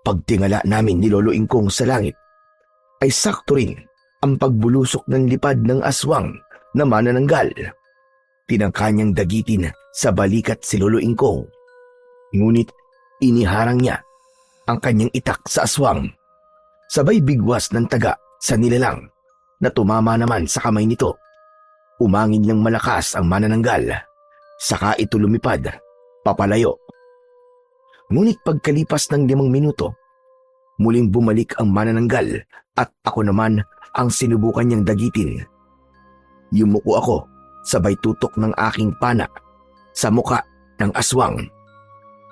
Pagtingala namin ni Lolo Ingkong sa langit, ay sakto rin ang pagbulusok ng lipad ng aswang na manananggal. Tinangka niyang dagitin sa balikat si Lolo Ingkong. Ngunit iniharang niya ang kanyang itak sa aswang. Sabay bigwas ng taga sa nilalang na tumama naman sa kamay nito. Umangin ng malakas ang manananggal, saka ito lumipad, papalayo. Ngunit pagkalipas ng 5 minuto, muling bumalik ang manananggal at ako naman ang sinubukan niyang dagitin. Yumuko ako, sabay tutok ng aking pana sa muka ng aswang.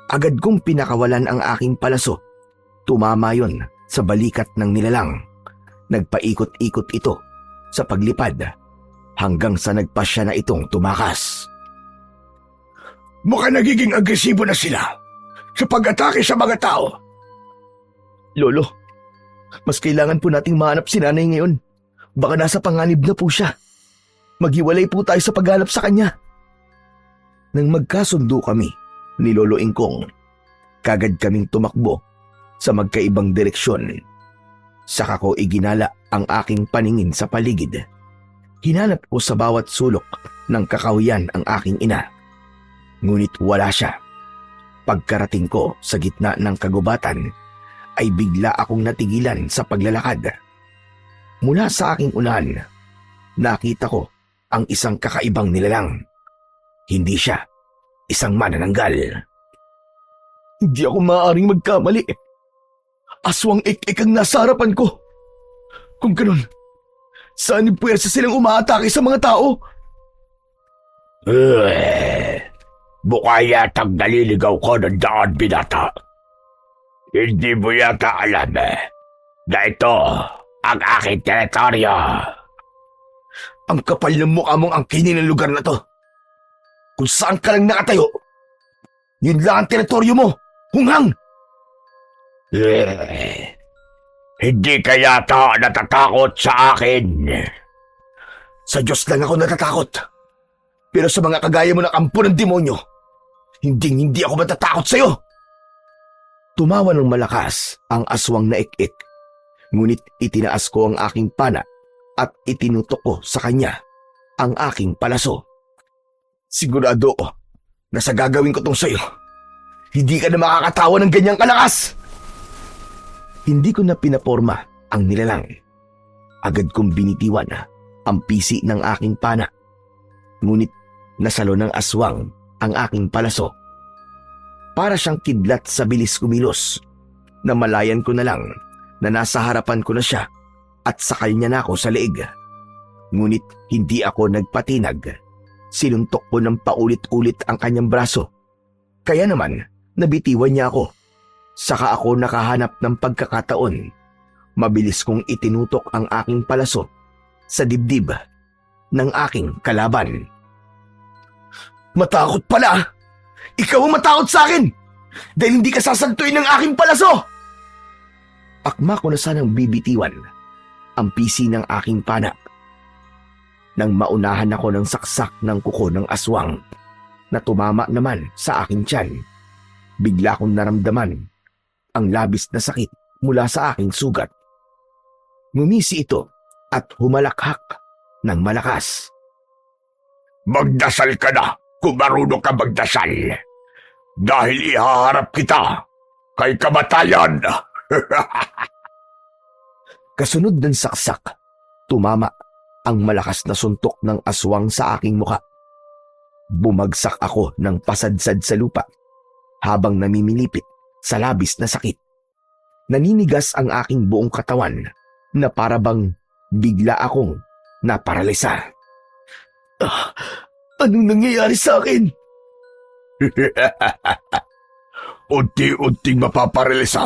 Agad kong pinakawalan ang aking palaso. Tumama yon sa balikat ng nilalang. Nagpaikot-ikot ito sa paglipad hanggang sa nagpasya na itong tumakas. Mukhang nagiging agresibo na sila sa pag-atake sa mga tao. Lolo, mas kailangan po nating mahanap si nanay ngayon. Baka nasa panganib na po siya. Maghiwalay po tayo sa paghanap sa kanya. Nang magkasundo kami ni Lolo Ingkong, kagad kaming tumakbo sa magkaibang direksyon. Saka ko iginala ang aking paningin sa paligid. Hinanap ko sa bawat sulok ng kakahuyan ang aking ina. Ngunit wala siya. Pagkarating ko sa gitna ng kagubatan, ay bigla akong natigilan sa paglalakad. Mula sa aking unahan, nakita ko ang isang kakaibang nilalang. Hindi siya isang manananggal. Hindi ako maaaring magkamali. Aswang ik-ik ang nasa harapan ko. Kung ganun, saan yung puwersa silang umaatake sa mga tao? Mukha yatang naliligaw ko ng daan, binata. Hindi mo yata alam na ito ang aking teritoryo. Ang kapal ng mukha mong angkinin ng lugar na to. Kung saan ka lang nakatayo, yun lang ang teritoryo mo, hunghang! Hindi ka yata natatakot sa akin. Sa Diyos lang ako natatakot. Pero sa mga kagaya mo na kampo ng demonyo, hindi ako matatakot sa'yo. Tumawa ng malakas ang aswang na ik-ik. Ngunit itinaas ko ang aking pana at itinutok ko sa kanya ang aking palaso. Sigurado ko na sa gagawin ko tong sa'yo, hindi ka na makakatawa ng ganyang kalakas. Hindi ko na pinaporma ang nilalang. Agad kong binitiwan ang pisi ng aking pana. Ngunit nasalo ng aswang ang aking palaso. Para siyang kidlat sa bilis kumilos. Namalayan ko na lang na nasa harapan ko na siya at sakal niya na ako sa leeg. Ngunit hindi ako nagpatinag. Sinuntok ko ng paulit-ulit ang kanyang braso. Kaya naman, nabitiwan niya ako. Saka ako nakahanap ng pagkakataon. Mabilis kong itinutok ang aking palaso sa dibdib ng aking kalaban. Matakot pala! Ikaw ang matakot sa akin! Dahil hindi ka sasantuin ng aking palaso! Akma ko na sanang bibitiwan ang pisi ng aking pana. Nang maunahan ako ng saksak ng kuko ng aswang na tumama naman sa aking tiyan, bigla kong naramdaman ang labis na sakit mula sa aking sugat. Ngumisi ito at humalakhak ng malakas. Magdasal ka na kung marunong ka magdasal. Dahil ihaharap kita kay kamatayan. Kasunod ng saksak, tumama ang malakas na suntok ng aswang sa aking muka. Bumagsak ako ng pasadsad sa lupa habang namimilipit sa labis na sakit. Naninigas ang aking buong katawan na parabang bigla akong naparalisa. Anong nangyayari sa akin? Unti-unting mapaparalisa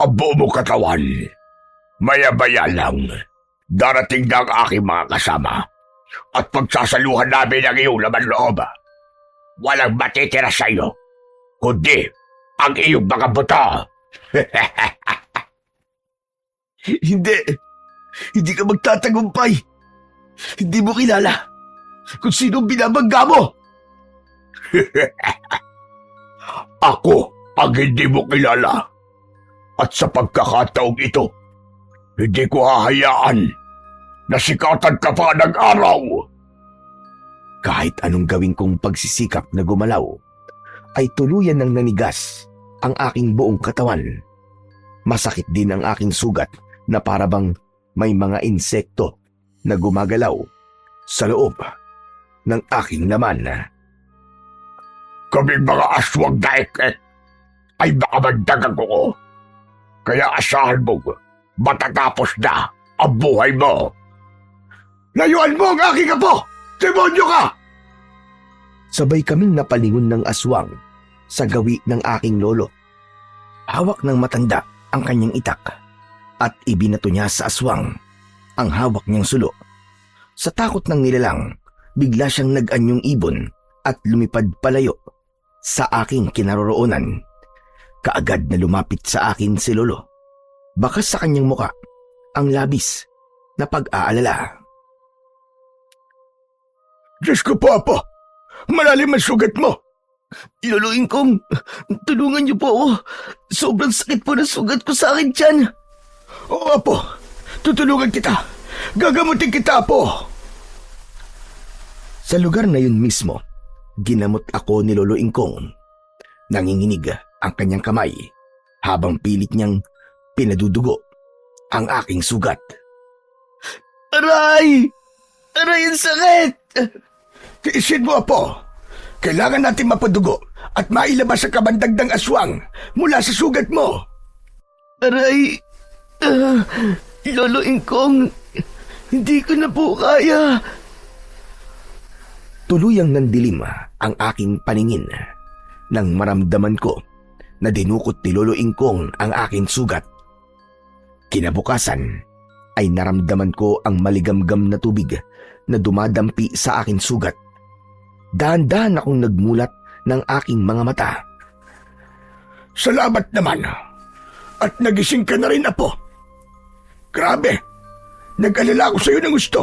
ang buong mong katawan. Maya-maya lang, darating na ang aking mga kasama at pagsasaluhan namin ang iyong laman loob. Walang matitira sa iyo, kundi ang iyong mga buto. Hindi ka magtatagumpay. Hindi mo kilala kung sino binabangga mo. Ako ang hindi mo kilala. At sa pagkakataong ito, hindi ko hahayaan na sikatan ka pa ng araw. Kahit anong gawin kong pagsisikap na gumalaw, ay tuluyan ng nanigas ang aking buong katawan. Masakit din ang aking sugat na parabang may mga insekto na gumagalaw sa loob ng aking laman. Kaming mga aswang na ik-ik ay baka magdagang ko. Kaya asahan mo, matatapos na ang buhay mo. Layuan mo ang aking apo! Demonyo ka! Sabay kaming napalingon ng aswang sa gawi ng aking lolo. Hawak ng matanda ang kanyang itak at ibinato niya sa aswang ang hawak niyang sulo. Sa takot ng nilalang, bigla siyang nag-anyong ibon at lumipad palayo sa aking kinaroroonan. Kaagad na lumapit sa akin si lolo. Bakas sa kanyang muka ang labis na pag-aalala. Diyos ko, Papa! Malalim ang sugat mo! Loloing kong, tulungan niyo po ako. Sobrang sakit po ng sugat ko sa akin tiyan. Oo, Apo. Tutulungan kita. Gagamutin kita, Apo. Sa lugar na yun mismo, ginamot ako ni Lolo Ingkong. Nanginginig ang kanyang kamay habang pilit niyang pinadudugo ang aking sugat. Aray! Aray, ang sakit! Tiisin mo, Apo. Kailangan natin mapadugo at mailabas ang kabandagdang aswang mula sa sugat mo. Aray! Lolo Ingkong, hindi ko na po kaya. Tuluyang nandilim ang aking paningin nang maramdaman ko na dinukot ni Lolo Ingkong ang aking sugat. Kinabukasan ay naramdaman ko ang maligamgam na tubig na dumadampi sa aking sugat. Dahan-dahan akong nagmulat ng aking mga mata. Salamat naman. At nagising ka na rin, Apo. Grabe, nag-alala ako sa'yo ng gusto.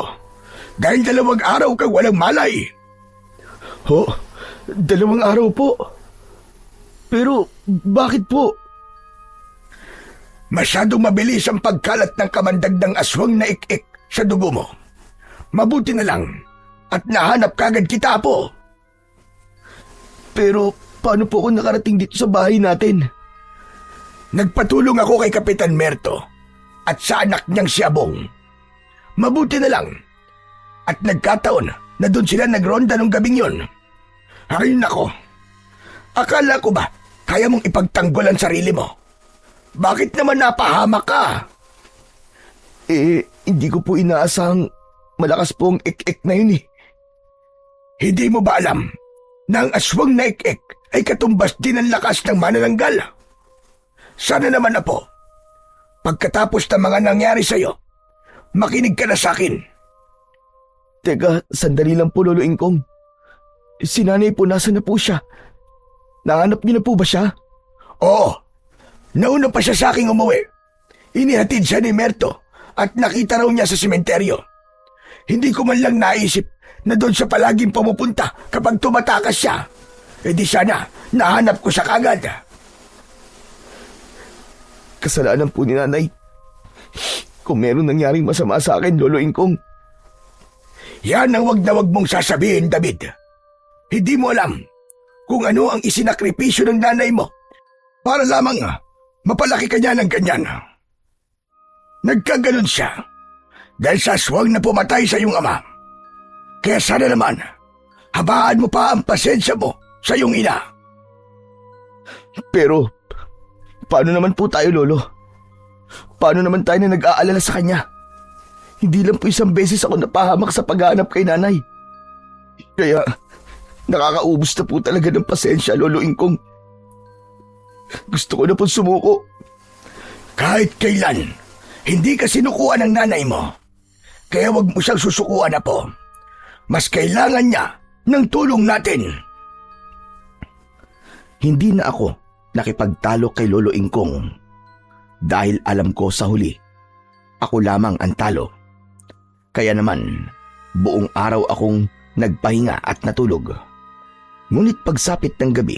Dahil 2 araw kang walang malay. Ho, 2 araw po. Pero bakit po? Masyadong mabilis ang pagkalat ng kamandagdang aswang na ik-ik sa dugo mo. Mabuti na lang at nahanap kagad kita, Apo. Pero paano po ako nakarating dito sa bahay natin? Nagpatulong ako kay Kapitan Merto at sa anak niyang si Abong. Mabuti na lang at nagkataon na doon sila nagronda nung gabing yon. Ay nako, akala ko ba kaya mong ipagtanggol ang sarili mo? Bakit naman napahamak ka? Hindi ko po inaasahang malakas po ang ik-ik na yun eh. Hindi mo ba alam na ang aswang na ik-ik ay katumbas din ang lakas ng manananggal? Sana naman, Apo, pagkatapos ng mga nangyari sa'yo, makinig ka na sa akin. Teka, sandali lang po, Lolo Ingkong. Si nanay po, nasa na po siya? Nahanap niyo na po ba siya? Oo, nauna pa siya sa aking umuwi. Inihatid siya ni Merto at nakita raw niya sa sementeryo. Hindi ko man lang naisip na doon siya palaging pumupunta kapag tumatakas siya. E di sana, nahanap ko siya kagad. Kasalanan po ni nanay. Kung meron nangyaring masama sa akin, Lolo Ingkong. Yan ang wag na wag mong sasabihin, David. Hindi mo alam kung ano ang isinakripisyo ng nanay mo para lamang mapalaki ka niya ng ganyan. Nagkaganon siya dahil sa aswang na pumatay sa iyong ama. Kaya sana naman, habaan mo pa ang pasensya mo sa iyong ina. Pero, paano naman po tayo, Lolo? Paano naman tayo na nag-aalala sa kanya? Hindi lang po isang beses ako napahamak sa paghahanap kay nanay. Kaya, nakakaubos na po talaga ng pasensya, Lolo Ingkong. Gusto ko na po sumuko. Kahit kailan, hindi ka sinukuan ng nanay mo. Kaya wag mo siyang susukuan, Apo. Mas kailangan niya ng tulong natin. Hindi na ako nakipagtalo kay Lolo Ingkong dahil alam ko sa huli, ako lamang ang talo. Kaya naman, buong araw akong nagpahinga at natulog. Ngunit pagsapit ng gabi,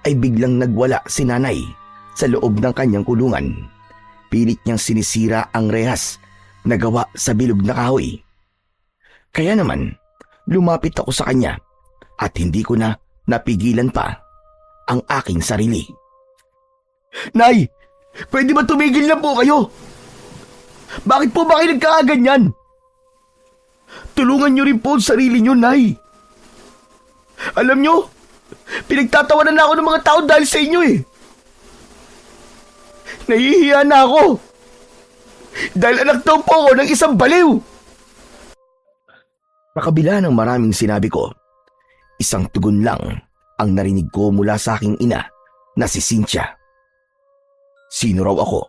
ay biglang nagwala si nanay sa loob ng kanyang kulungan. Pilit niyang sinisira ang rehas na gawa sa bilog na kahoy. Kaya naman, lumapit ako sa kanya at hindi ko na napigilan pa ang aking sarili. Nay, pwede ba tumigil na po kayo? Bakit po ba kayo nagkakaganyan? Tulungan niyo rin po ang sarili niyo, Nay. Alam niyo, pinagtatawanan na ako ng mga tao dahil sa inyo eh. Nahihiya na ako. Dahil anak daw po ako ng isang baliw. Sa kabila ng maraming sinabi ko, isang tugon lang ang narinig ko mula sa aking ina na si Cynthia. Sino raw ako?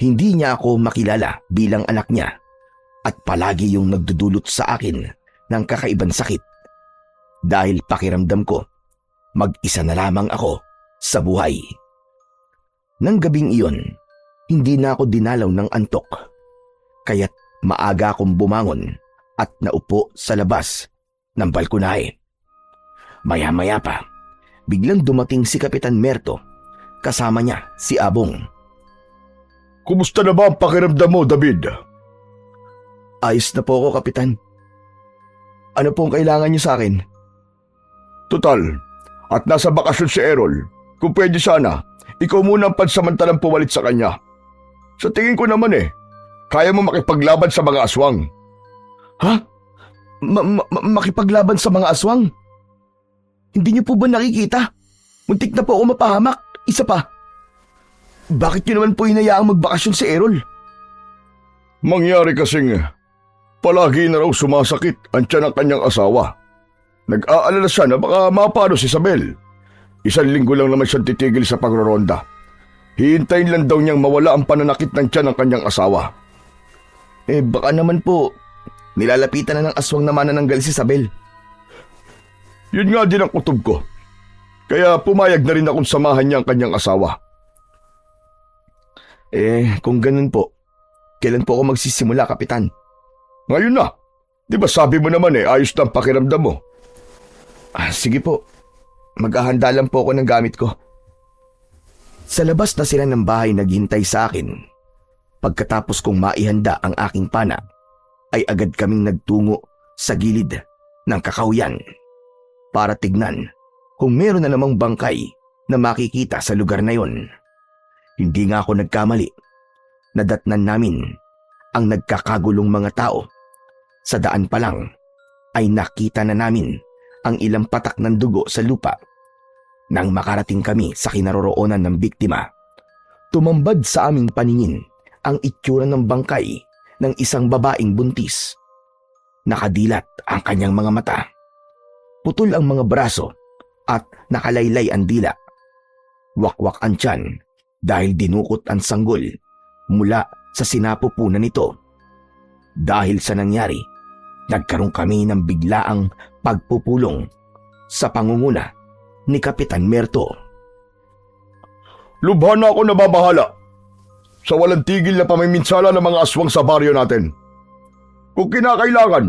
Hindi niya ako makilala bilang anak niya at palagi yung nagdudulot sa akin ng kakaibang sakit. Dahil pakiramdam ko, mag-isa na lamang ako sa buhay. Nang gabing iyon, hindi na ako dinalaw ng antok. Kaya't maaga akong bumangon at naupo sa labas ng balkonahe. Maya-maya pa, biglang dumating si Kapitan Merto. Kasama niya si Abong. Kumusta na ba ang pakiramdam mo, David? Ayos na po ako, Kapitan. Ano pong kailangan niyo sa akin? Total, at nasa bakasyon si Errol. Kung pwede sana, ikaw muna ang pansamantalang pumalit sa kanya. Sa tingin ko naman kaya mo makipaglaban sa mga aswang. Ha? Makipaglaban sa mga aswang? Hindi niyo po ba nakikita? Muntik na po ako mapahamak. Isa pa. Bakit niyo naman po hinayaang magbakasyon si Errol? Mangyari kasing palagi na raw sumasakit ang tiyan ng kanyang asawa. Nag-aalala siya na baka mapano si Isabel. 1 linggo lang naman siyang titigil sa pagroronda. Hihintayin lang daw niyang mawala ang pananakit ng tiyan ng kanyang asawa. Baka naman po, nilalapitan na ng aswang na manananggal si Isabel. Yun nga din ang kutob ko. Kaya pumayag na rin akong samahan niya ang kanyang asawa. Kung ganun po, kailan po ako magsisimula, Kapitan? Ngayon na. Di ba sabi mo naman ayos na ang pakiramdam mo? Sige po, maghahanda lang po ako ng gamit ko. Sa labas na sila ng bahay naghintay sa akin. Pagkatapos kong maihanda ang aking pana, ay agad kaming nagtungo sa gilid ng kakawyan para tignan kung meron na namang bangkay na makikita sa lugar na yon. Hindi nga ako nagkamali. Nadatnan namin ang nagkakagulong mga tao. Sa daan pa lang ay nakita na namin ang ilang patak ng dugo sa lupa. Nang makarating kami sa kinaroroonan ng biktima, tumambad sa aming paningin ang itsura ng bangkay ng isang babaeng buntis. Nakadilat ang kanyang mga mata. Putol ang mga braso at nakalaylay ang dila. Wakwak ang tiyan dahil dinukot ang sanggol mula sa sinapupunan nito. Dahil sa nangyari, nagkaroon kami ng biglaang pagpupulong sa pangunguna ni Kapitan Merto. Lubha na ako nababahala sa walang tigil na pamiminsala ng mga aswang sa baryo natin. Kung kinakailangan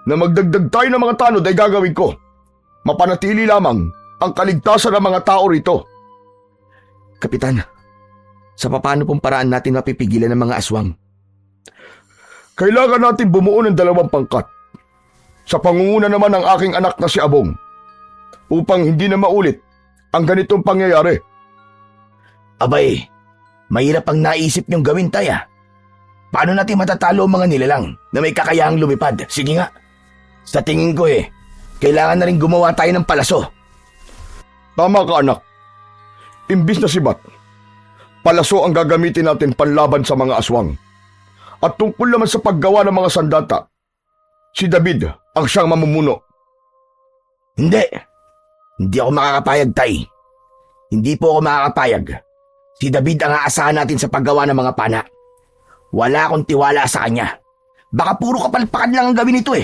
na magdagdag tayo ng mga tanod ay gagawin ko. Mapanatili lamang ang kaligtasan ng mga tao rito. Kapitan, sa paano pong paraan natin mapipigilan ng mga aswang? Kailangan natin bumuo ng 2 pangkat. Sa pangunguna naman ng aking anak na si Abong, upang hindi na maulit ang ganitong pangyayari. Abay, mahirap ang naisip niyong gawin, Tay. Paano natin matatalo ang mga nilalang na may kakayahang lumipad? Sige nga. Sa tingin ko kailangan na rin gumawa tayo ng palaso. Tama ka, anak. Imbis na sibat, palaso ang gagamitin natin panlaban sa mga aswang. At tungkol naman sa paggawa ng mga sandata, si David ang siyang mamumuno. Hindi ako makakapayag, Tay. Hindi po ako makakapayag. Si David ang aasahan natin sa paggawa ng mga pana. Wala akong tiwala sa kanya. Baka puro kapalpakan lang ang gawin nito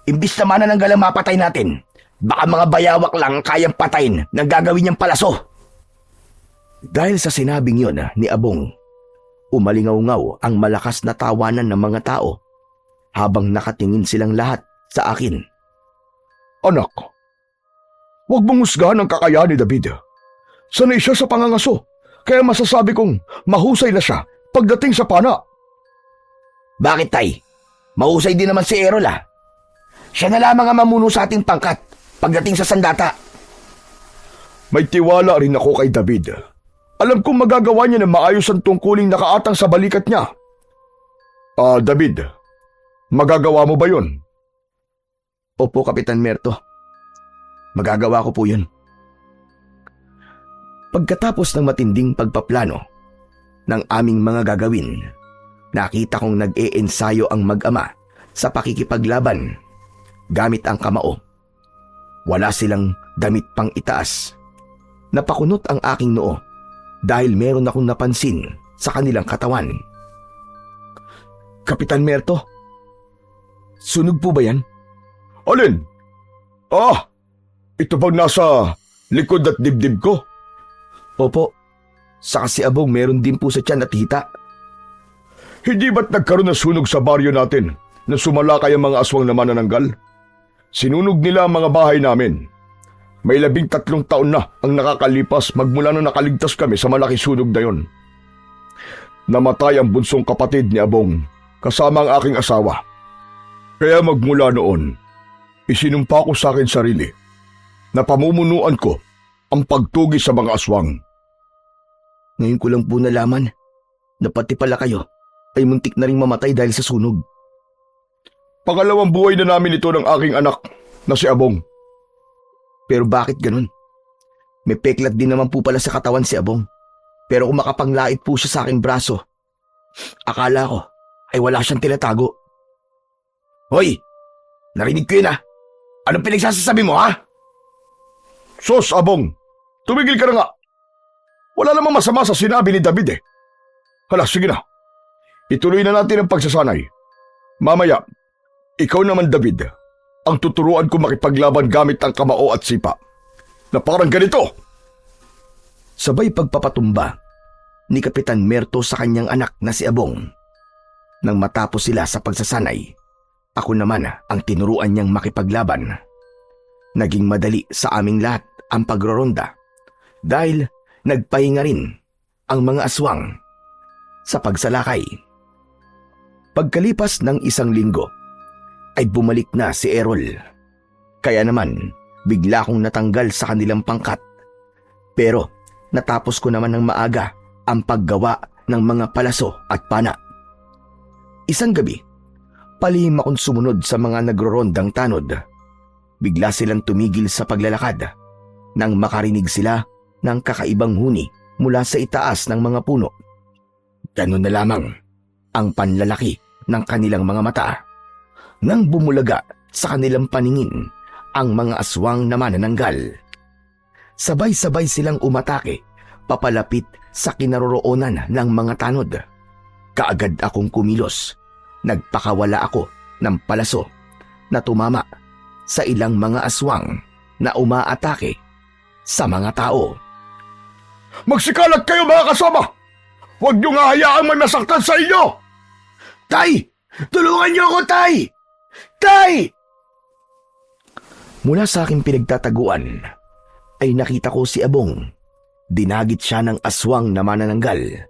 Imbis na manananggal ang mapatay natin, baka mga bayawak lang ang kayang patayin ng gagawin niyang palaso. Dahil sa sinabing yon ni Abong, umalingaw-ngaw ang malakas na tawanan ng mga tao habang nakatingin silang lahat sa akin. Anak, huwag mong husgahan ang kakayahan ni David. Sanay siya sa pangangaso, kaya masasabi kong mahusay na siya pagdating sa pana. Bakit, Tay? Mahusay din naman si Errol Siya na lamang ang mamuno sa ating pangkat pagdating sa sandata. May tiwala rin ako kay David. Alam kong magagawa niya na maayos ang tungkuling nakaatang sa balikat niya. David, magagawa mo ba yon? Opo, Kapitan Merto. Magagawa ko po yun. Pagkatapos ng matinding pagpaplano ng aming mga gagawin, nakita kong nag-e-ensayo ang mag-ama sa pakikipaglaban gamit ang kamao. Wala silang damit pang itaas. Napakunot ang aking noo dahil meron akong napansin sa kanilang katawan. Kapitan Merto, sunog po ba yan? Alin? Ito bang nasa likod at dibdib ko? Opo, sa si Abong meron din po sa tiyan at hita. Hindi ba't nagkaroon ng sunog sa baryo natin na sumalakay ang mga aswang na manananggal? Sinunog nila ang mga bahay namin. May 13 taon na ang nakakalipas magmula nung nakaligtas kami sa malaking sunog na yon. Namatay ang bunsong kapatid ni Abong kasama ang aking asawa. Kaya magmula noon, isinumpa ko sa akin sarili na pamumunuan ko ang pagtugi sa mga aswang. Ngayon ko lang po nalaman na pati pala kayo ay muntik na ring mamatay dahil sa sunog. Pangalawang buhay na namin ito ng aking anak na si Abong. Pero bakit ganun? May peklat din naman po pala sa katawan si Abong. Pero kung makapanglait po siya sa aking braso, akala ko ay wala siyang tinatago. Hoy! Narinig ko yun Anong pinagsasasabi mo, ha? Sos, Abong, tumigil ka na nga. Wala namang masama sa sinabi ni David eh. Hala, sige na. Ituloy na natin ang pagsasanay. Mamaya, ikaw naman David, ang tuturuan ko makipaglaban gamit ang kamao at sipa. Na parang ganito. Sabay pagpapatumba ni Kapitan Merto sa kanyang anak na si Abong. Nang matapos sila sa pagsasanay, ako naman ang tinuruan niyang makipaglaban. Naging madali sa aming lahat ang pagroronda dahil nagpahinga rin ang mga aswang sa pagsalakay. Pagkalipas ng 1 linggo, ay bumalik na si Errol. Kaya naman, bigla kong natanggal sa kanilang pangkat. Pero natapos ko naman ng maaga ang paggawa ng mga palaso at pana. Isang gabi, palihim akong sumunod sa mga nagrorondang tanod. Bigla silang tumigil sa paglalakad nang makarinig sila ng kakaibang huni mula sa itaas ng mga puno. Ganun na lamang ang panlalaki ng kanilang mga mata. Nang bumulaga sa kanilang paningin ang mga aswang na manananggal. Sabay-sabay silang umatake papalapit sa kinaroroonan ng mga tanod. Kaagad akong kumilos. Nagpakawala ako ng palaso na tumama sa ilang mga aswang na umaatake sa mga tao. Magsikalat kayo mga kasama! Huwag niyo nga hayaang may masaktan sa inyo! Tay! Tulungan niyo ako, Tay! Tay! Mula sa aking pinagtataguan ay nakita ko si Abong. Dinagit siya ng aswang na manananggal.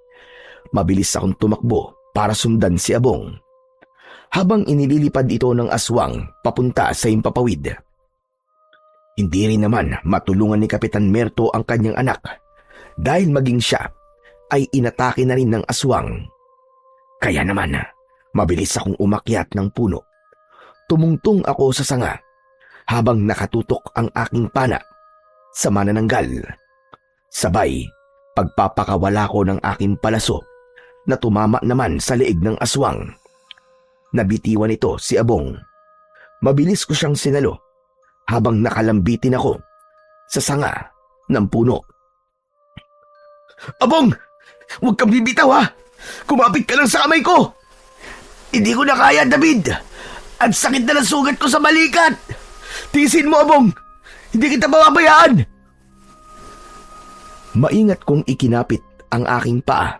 Mabilis akong tumakbo para sundan si Abong. Habang inililipad ito ng aswang papunta sa himpapawid. Hindi rin naman matulungan ni Kapitan Merto ang kanyang anak dahil maging siya ay inatake na rin ng aswang. Kaya naman, mabilis akong umakyat ng puno. Tumungtong ako sa sanga habang nakatutok ang aking pana sa manananggal. Sabay, pagpapakawala ko ng aking palaso na tumama naman sa leeg ng aswang. Nabitiwan ito si Abong. Mabilis ko siyang sinalo habang nakalambitin ako sa sanga ng puno. Abong! Huwag kang bibitaw, ha! Kumapit ka lang sa kamay ko! Hindi ko na kaya, David! Ang sakit na ng sugat ko sa balikat! Tiisin mo, Abong! Hindi kita mababayaan! Maingat kong ikinapit ang aking paa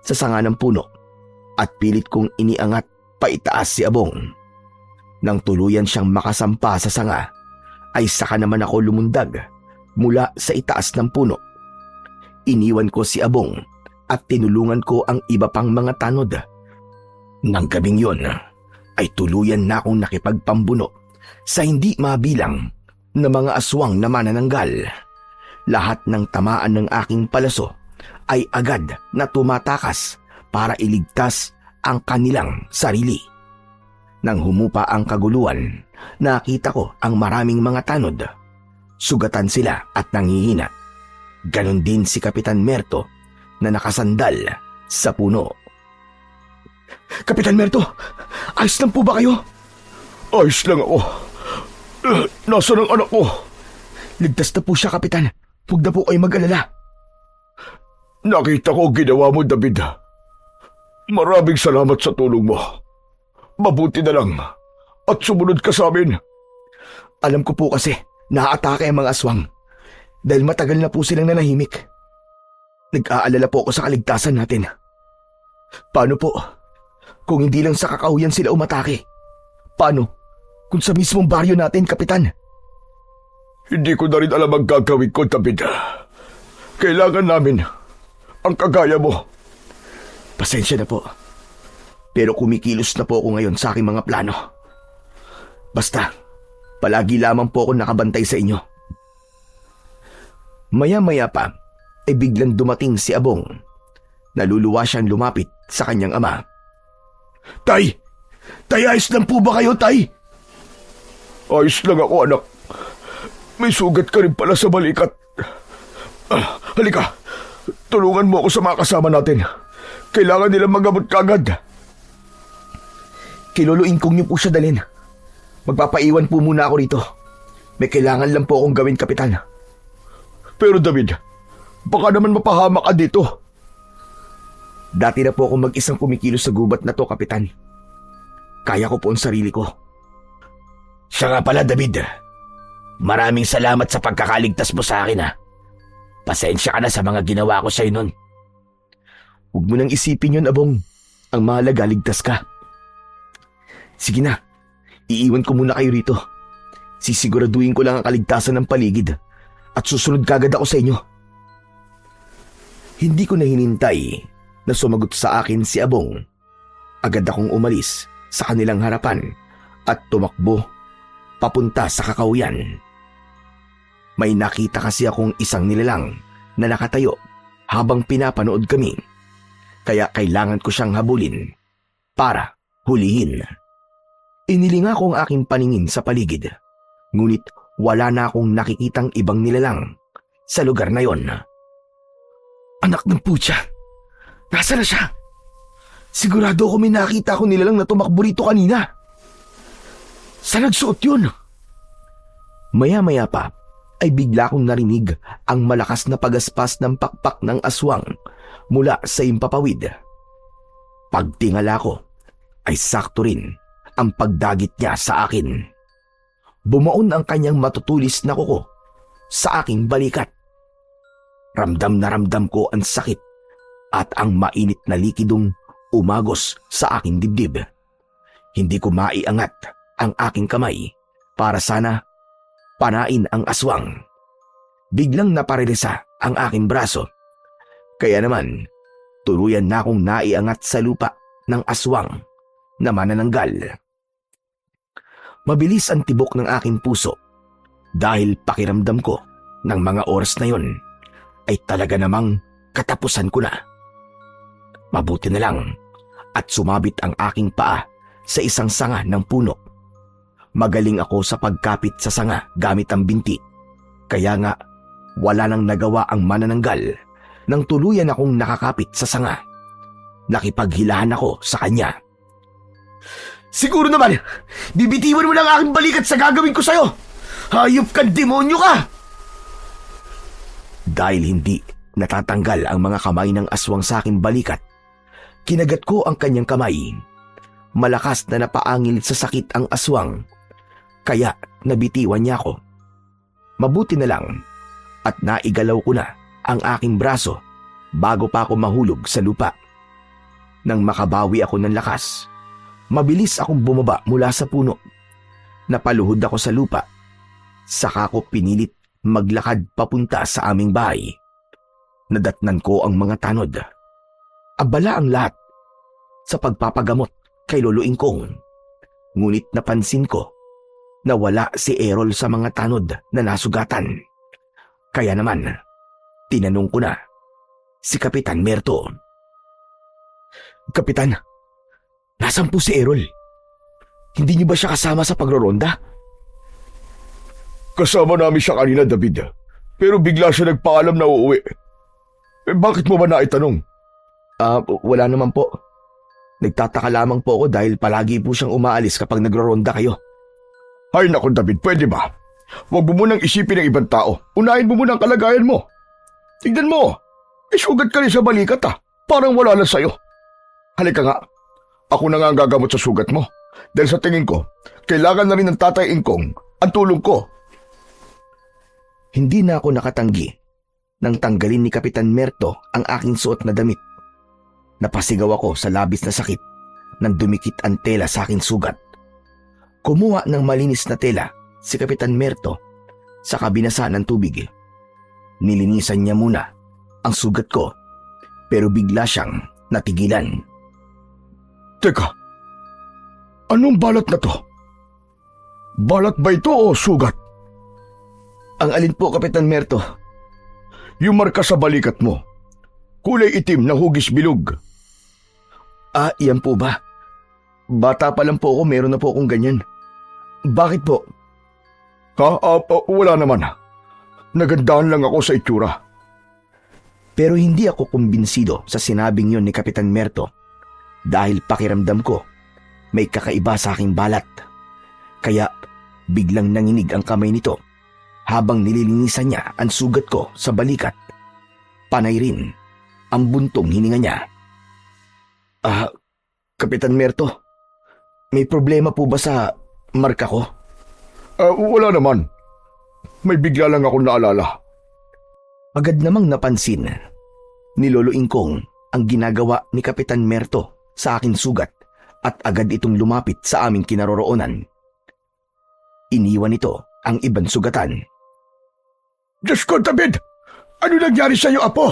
sa sanga ng puno at pilit kong iniangat paitaas si Abong. Nang tuluyan siyang makasampa sa sanga, ay saka naman ako lumundag mula sa itaas ng puno. Iniwan ko si Abong at tinulungan ko ang iba pang mga tanod. Nang gabing yon, ay tuluyan na akong nakipagpambuno sa hindi mabilang na mga aswang na manananggal. Lahat ng tamaan ng aking palaso ay agad na tumatakas para iligtas ang kanilang sarili. Nang humupa ang kaguluhan, nakita ko ang maraming mga tanod. Sugatan sila at nanghihina. Ganon din si Kapitan Merto na nakasandal sa puno. Kapitan Merto, ayos lang po ba kayo? Ayos lang ako. Nasaan ang anak ko? Ligtas na po siya, Kapitan. Huwag na po kayo mag-alala. Nakita ko ang ginawa mo, David. Maraming salamat sa tulong mo. Mabuti na lang at sumunod ka sa amin. Alam ko po kasi naaatake ang mga aswang dahil matagal na po silang nanahimik. Nag-aalala po ako sa kaligtasan natin. Paano po kung hindi lang sa kakahuyan sila umatake? Paano kung sa mismong baryo natin, Kapitan? Hindi ko na rin alam ang gagawin ko, David. Kailangan namin ang kagaya mo. Pasensya na po. Pero kumikilos na po ako ngayon sa aking mga plano. Basta, palagi lamang po ako nakabantay sa inyo. Maya-maya pa, ay biglang dumating si Abong. Naluluwa siyang lumapit sa kanyang ama. Tay! Tay, ayos lang po ba kayo, Tay? Ayos lang ako, anak. May sugat ka rin pala sa balikat. Halika, tulungan mo ako sa mga kasama natin. Kailangan nilang magamot kaagad. Kiluluin kong niyo po siya dalhin. Magpapaiwan po muna ako rito. May kailangan lang po akong gawin, Kapitan. Pero David, baka naman mapahamak ka dito. Dati na po akong mag-isang kumikilos sa gubat na to, Kapitan. Kaya ko po ang sarili ko. Siya nga pala, David. Maraming salamat sa pagkakaligtas mo sa akin, ha. Pasensya ka na sa mga ginawa ko sa'yo nun. Huwag mo nang isipin yun, Abong. Ang mahalaga, ligtas ka. Sige na, iiwan ko muna kayo rito. Sisiguraduhin ko lang ang kaligtasan ng paligid at susunod kagad ako sa inyo. Hindi ko na hinintay na sumagot sa akin si Abong. Agad akong umalis sa kanilang harapan at tumakbo papunta sa kakauyan. May nakita kasi akong isang nilalang na nakatayo habang pinapanood kami. Kaya kailangan ko siyang habulin para hulihin. Inilinga ko ang aking paningin sa paligid. Ngunit wala na akong nakikitang ibang nilalang sa lugar na yon. Anak ng putya! Nasa na siya? Sigurado ako may nakita ko nilalang na tumakbo rito kanina. Saan nagsuot yun? Maya-maya pa ay bigla kong narinig ang malakas na pagaspas ng pakpak ng aswang mula sa impapawid. Pagtingala ko ay sakto rin ang pagdagit niya sa akin. Bumaon ang kanyang matutulis na kuko sa aking balikat. Ramdam na ramdam ko ang sakit at ang mainit na likidong umagos sa aking dibdib. Hindi ko maiangat ang aking kamay para sana panain ang aswang. Biglang naparirisa ang aking braso. Kaya naman, tuluyan na akong naiangat sa lupa ng aswang na manananggal. Mabilis ang tibok ng aking puso dahil pakiramdam ko ng mga oras na yon ay talaga namang katapusan ko na. Mabuti na lang at sumabit ang aking paa sa isang sanga ng puno. Magaling ako sa pagkapit sa sanga gamit ang binti. Kaya nga wala nang nagawa ang manananggal nang tuluyan akong nakakapit sa sanga. Nakipaghilahan ako sa kanya. Siguro naman, bibitiwan mo lang aking balikat sa gagawin ko sa'yo. Hayop ka, demonyo ka! Dahil hindi natatanggal ang mga kamay ng aswang sa aking balikat, kinagat ko ang kanyang kamay. Malakas na napaangil sa sakit ang aswang, kaya nabitiwan niya ako. Mabuti na lang at naigalaw ko na ang aking braso bago pa ako mahulog sa lupa. Nang makabawi ako ng lakas, mabilis akong bumaba mula sa puno. Napaluhod ako sa lupa. Saka ko pinilit maglakad papunta sa aming bahay. Nadatnan ko ang mga tanod. Abala ang lahat sa pagpapagamot kay Lolo Ingkong. Ngunit napansin ko na wala si Errol sa mga tanod na nasugatan. Kaya naman, tinanong ko na si Kapitan Merto. Kapitan, nasaan po si Errol? Hindi niyo ba siya kasama sa pagroronda? Kasama namin siya kanina, David. Pero bigla siya nagpaalam na uuwi. Bakit mo ba naitanong? Wala naman po. Nagtataka lamang po ako dahil palagi po siyang umaalis kapag nagroronda kayo. Ay naku, David, pwede ba? Huwag mo munang isipin ng ibang tao. Unahin mo muna ang kalagayan mo. Tignan mo. May sugat ka rin sa balikat, ah. Parang wala lang sa'yo. Halika nga. Ako na nga ang gagamot sa sugat mo. Dahil sa tingin ko, kailangan na rin ng Tatay Ingkong ang tulong ko. Hindi na ako nakatanggi nang tanggalin ni Kapitan Merto ang aking suot na damit. Napasigaw ako sa labis na sakit nang dumikit ang tela sa aking sugat. Kumuha ng malinis na tela si Kapitan Merto sa kabinasa ng tubig. Nilinisan niya muna ang sugat ko pero bigla siyang natigilan. Teka, anong balat na to? Balat ba ito o sugat? Ang alin po, Kapitan Merto? Yung marka sa balikat mo. Kulay itim na hugis bilog. Iyan po ba? Bata pa lang po ako, meron na po akong ganyan. Bakit po? Wala naman. Nagandahan lang ako sa itsura. Pero hindi ako kumbinsido sa sinabing yun ni Kapitan Merto dahil pakiramdam ko may kakaiba sa aking balat. Kaya biglang nanginig ang kamay nito habang nililinisan niya ang sugat ko sa balikat. Panay rin ang buntong hininga niya. Kapitan Merto, may problema po ba sa marka ko? Wala naman. May bigla lang akong naalala. Agad namang napansin ni Lolo Ingkong ang ginagawa ni Kapitan Merto sa aking sugat at agad itong lumapit sa aming kinaroroonan. Iniwan nito ang ibang sugatan. Diyos ko, David! Ano nangyari sa'yo, Apo?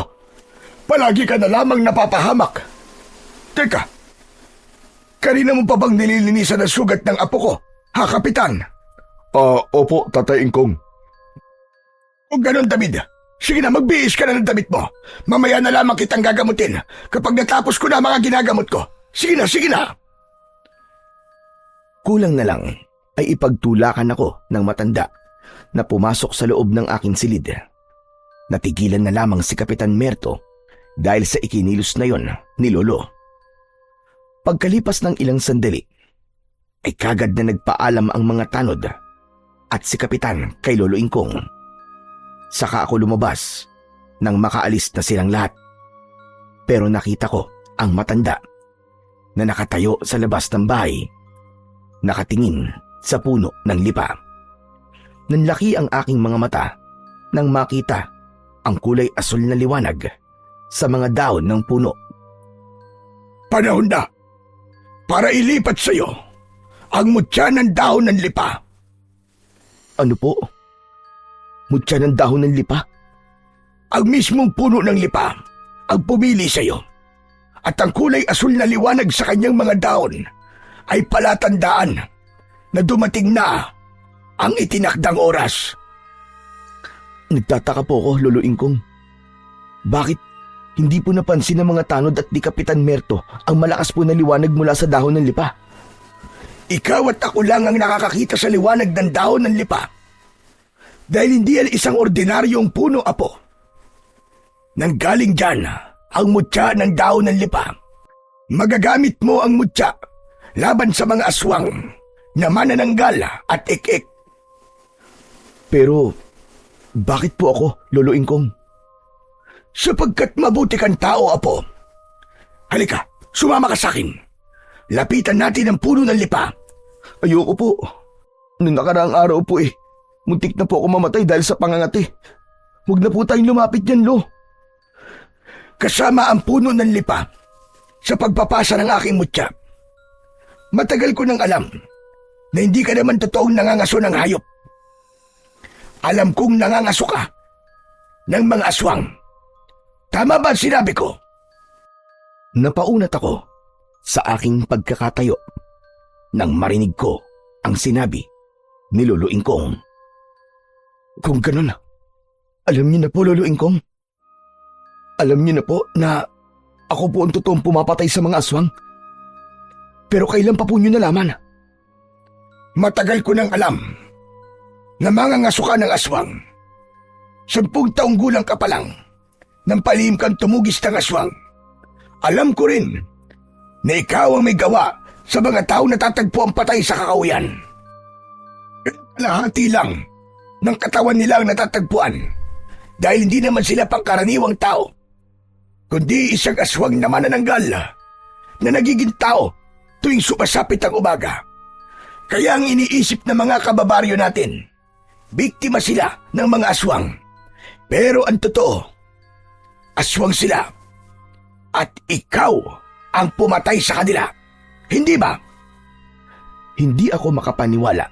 Palagi ka na lamang napapahamak. Teka, kanina mo pa bang nililinisan ang sugat ng apo ko, ha, Kapitan? Opo, Tatay Ingkong. Kung ganon, David, sige na, magbihis ka na ng damit mo. Mamaya na lamang kitang gagamutin kapag natapos ko na ang mga ginagamot ko. Sige na, sige na! Kulang na lang ay ipagtulakan ako ng matanda na pumasok sa loob ng aking silid. Natigilan na lamang si Kapitan Merto dahil sa ikinilos na yon ni Lolo. Pagkalipas ng ilang sandali, ay kagad na nagpaalam ang mga tanod at si Kapitan kay Lolo Ingkong. Saka ako lumabas nang makaalis na silang lahat. Pero nakita ko ang matanda na nakatayo sa labas ng bahay, nakatingin sa puno ng lipa. Nanlaki ang aking mga mata nang makita ang kulay asul na liwanag sa mga dahon ng puno. Panahon na para ilipat sa iyo ang mutya ng dahon ng lipa. Ano po? Mutya ng dahon ng lipa? Ang mismong puno ng lipa ang pumili sa iyo. At ang kulay asul na liwanag sa kanyang mga dahon ay palatandaan na dumating na ang itinakdang oras. Nagtataka po ako, Lolo Ingkong. Bakit hindi po napansin ng mga tanod at di Kapitan Merto ang malakas po na liwanag mula sa dahon ng lipa? Ikaw at ako lang ang nakakakita sa liwanag ng dahon ng lipa. Dahil hindi yan isang ordinaryong puno, Apo. Nanggaling dyan ang mutya ng dahon ng lipa. Magagamit mo ang mutya laban sa mga aswang na manananggal at ik-ik. Pero bakit po ako, Lolo Ingkong? Sapagkat mabuti kang tao, Apo. Halika, sumama ka sa akin. Lapitan natin ang puno ng lipa. Ayoko po. Noong nakaraang araw po muntik na po ako mamatay dahil sa pangangati. Huwag na po tayong lumapit dyan, Lo. Kasama ang puno ng lipa sa pagpapasa ng aking mutya. Matagal ko nang alam na hindi ka naman totoong nangangaso ng hayop. Alam kong nangangaso ka ng mga aswang. Tama ba ang sinabi ko? Napaunat ako sa aking pagkakatayo nang marinig ko ang sinabi ni Lolo Ingkong. Kung ganun, Alam niyo na po, Lolo Ingkong. Alam niyo na po na ako po ang totoong pumapatay sa mga aswang. Pero kailan pa po niyo nalaman? matagal ko nang alam na mangangaso ka ng aswang. 10 taong gulang ka pa lang nang palihim kang tumugis ng aswang. Alam ko rin na ikaw ang may gawa sa mga tao na tatagpo ang patay sa kakahuyan. Kalahati lang ng katawan nila ang natatagpuan dahil hindi naman sila pangkaraniwang tao, kundi isang aswang na manananggal na nagiging tao tuwing sumasapit ang umaga. Kaya ang iniisip ng mga kababaryo natin, biktima sila ng mga aswang. Pero ang totoo, aswang sila at ikaw ang pumatay sa kanila. Hindi ba? Hindi ako makapaniwala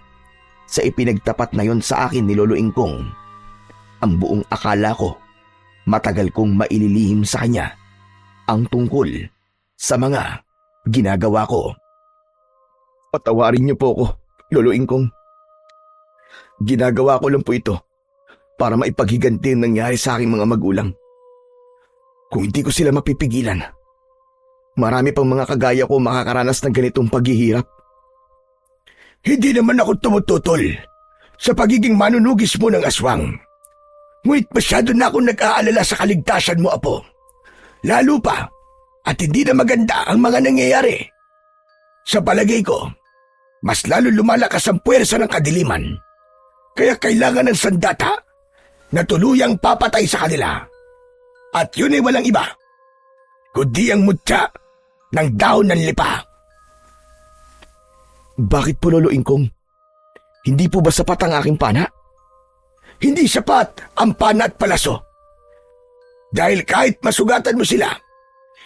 sa ipinagtapat na yon sa akin ni Lolo Ingkong. Ang buong akala ko, matagal kong maililihim sa kanya ang tungkol sa mga ginagawa ko. Patawarin niyo po ako, Lolo Ingkong. Ginagawa ko lang po ito para maipaghiganti ang nangyari sa aking mga magulang. Kung hindi ko sila mapipigilan, marami pang mga kagaya ko makakaranas ng ganitong paghihirap. Hindi naman ako tumututol sa pagiging manunugis mo ng aswang. Ngunit masyado na akong nag-aalala sa kaligtasan mo, Apo. Lalo pa at hindi na maganda ang mga nangyayari. Sa palagay ko, mas lalo lumalakas ang puwersa ng kadiliman. Kaya kailangan ng sandata na tuluyang papatay sa kanila. At yun ay walang iba, kundi ang mutya ng dahon ng lipa. Bakit po, Lolo Ingkong? Hindi po ba sapat ang aking pana? Hindi sapat ang pana at palaso. Dahil kahit masugatan mo sila,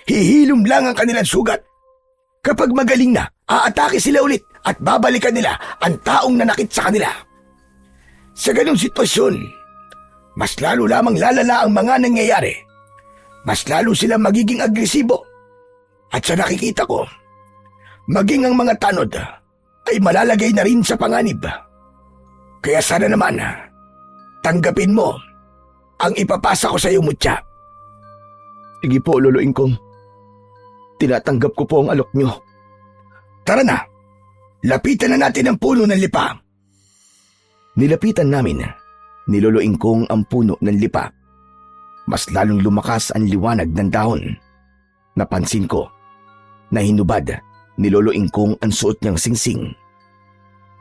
hihilom lang ang kanilang sugat. Kapag magaling na, aatake sila ulit at babalikan nila ang taong nanakit sa kanila. Sa ganong sitwasyon, mas lalo lamang lalala ang mga nangyayari. Mas lalo sila magiging agresibo. At sa nakikita ko, maging ang mga tanod ay malalagay na rin sa panganib. Kaya sana naman, tanggapin mo ang ipapasa ko sa iyo, mutya. Sige po, Lolo Ingkong. Tinatanggap ko po ang alok nyo. Tara na, lapitan na natin ang puno ng lipa. Nilapitan namin ni Lolo Ingkong ang puno ng lipa. Mas lalong lumakas ang liwanag ng dahon. Napansin ko na hinubad ni Lolo Ingkong ang suot niyang singsing.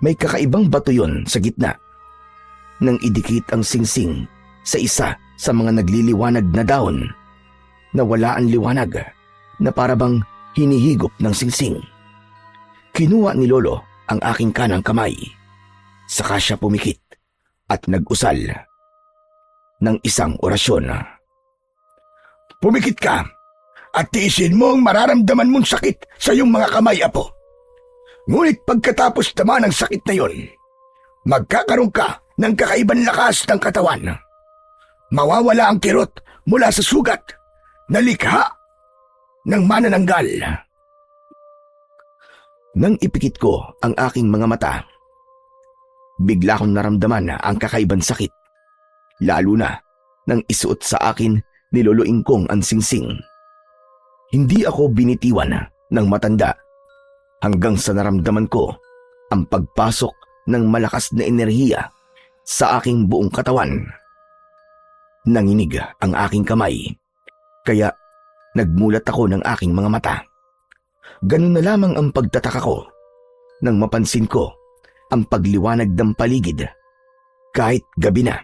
May kakaibang bato yon sa gitna. Nang idikit ang singsing sa isa sa mga nagliliwanag na dahon, nawala ang liwanag na parabang hinihigop ng singsing. Kinuha ni Lolo ang aking kanang kamay. Saka siya pumikit at nag-usal ng isang orasyon. Pumikit ka at tiisin mo ang mararamdaman mong sakit sa iyong mga kamay, apo. Ngunit pagkatapos naman ng sakit na yon, magkakaroon ka ng kakaibang lakas ng katawan. Mawawala ang kirot mula sa sugat na likha ng manananggal. Nang ipikit ko ang aking mga mata, bigla kong naramdaman ang kakaibang sakit, lalo na nang isuot sa akin ni Lolo Ingkong ang singsing. Hindi ako binitiwan ng matanda hanggang sa naramdaman ko ang pagpasok ng malakas na enerhiya sa aking buong katawan. Nanginig ang aking kamay, kaya nagmulat ako ng aking mga mata. Ganun na lamang ang pagtataka ko nang mapansin ko ang pagliwanag ng paligid kahit gabi na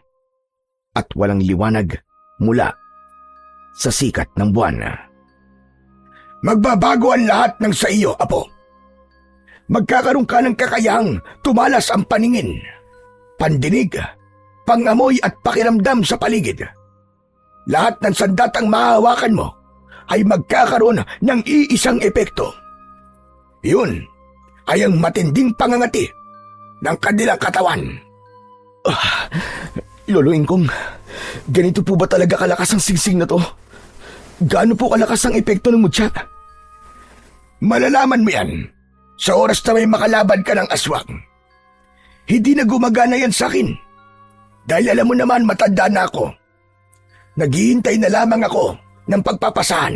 at walang liwanag mula sa sikat ng buwan. Magbabago ang lahat ng sa iyo, apo. Magkakaroon ka ng kakayahang tumalas ang paningin, pandinig, pangamoy at pakiramdam sa paligid. Lahat ng sandatang mahahawakan mo ay magkakaroon ng iisang epekto. Yun ay ang matinding pangangati ng kanilang katawan. Lolo Ingkong, ganito po ba talaga kalakas ang singsing na to? Gaano po kalakas ang epekto ng mutya? Malalaman mo yan sa oras na may makalaban ka ng aswang. Hindi na gumagana yan sa akin. Dahil alam mo naman matanda na ako. Naghihintay na lamang ako ng pagpapasahan.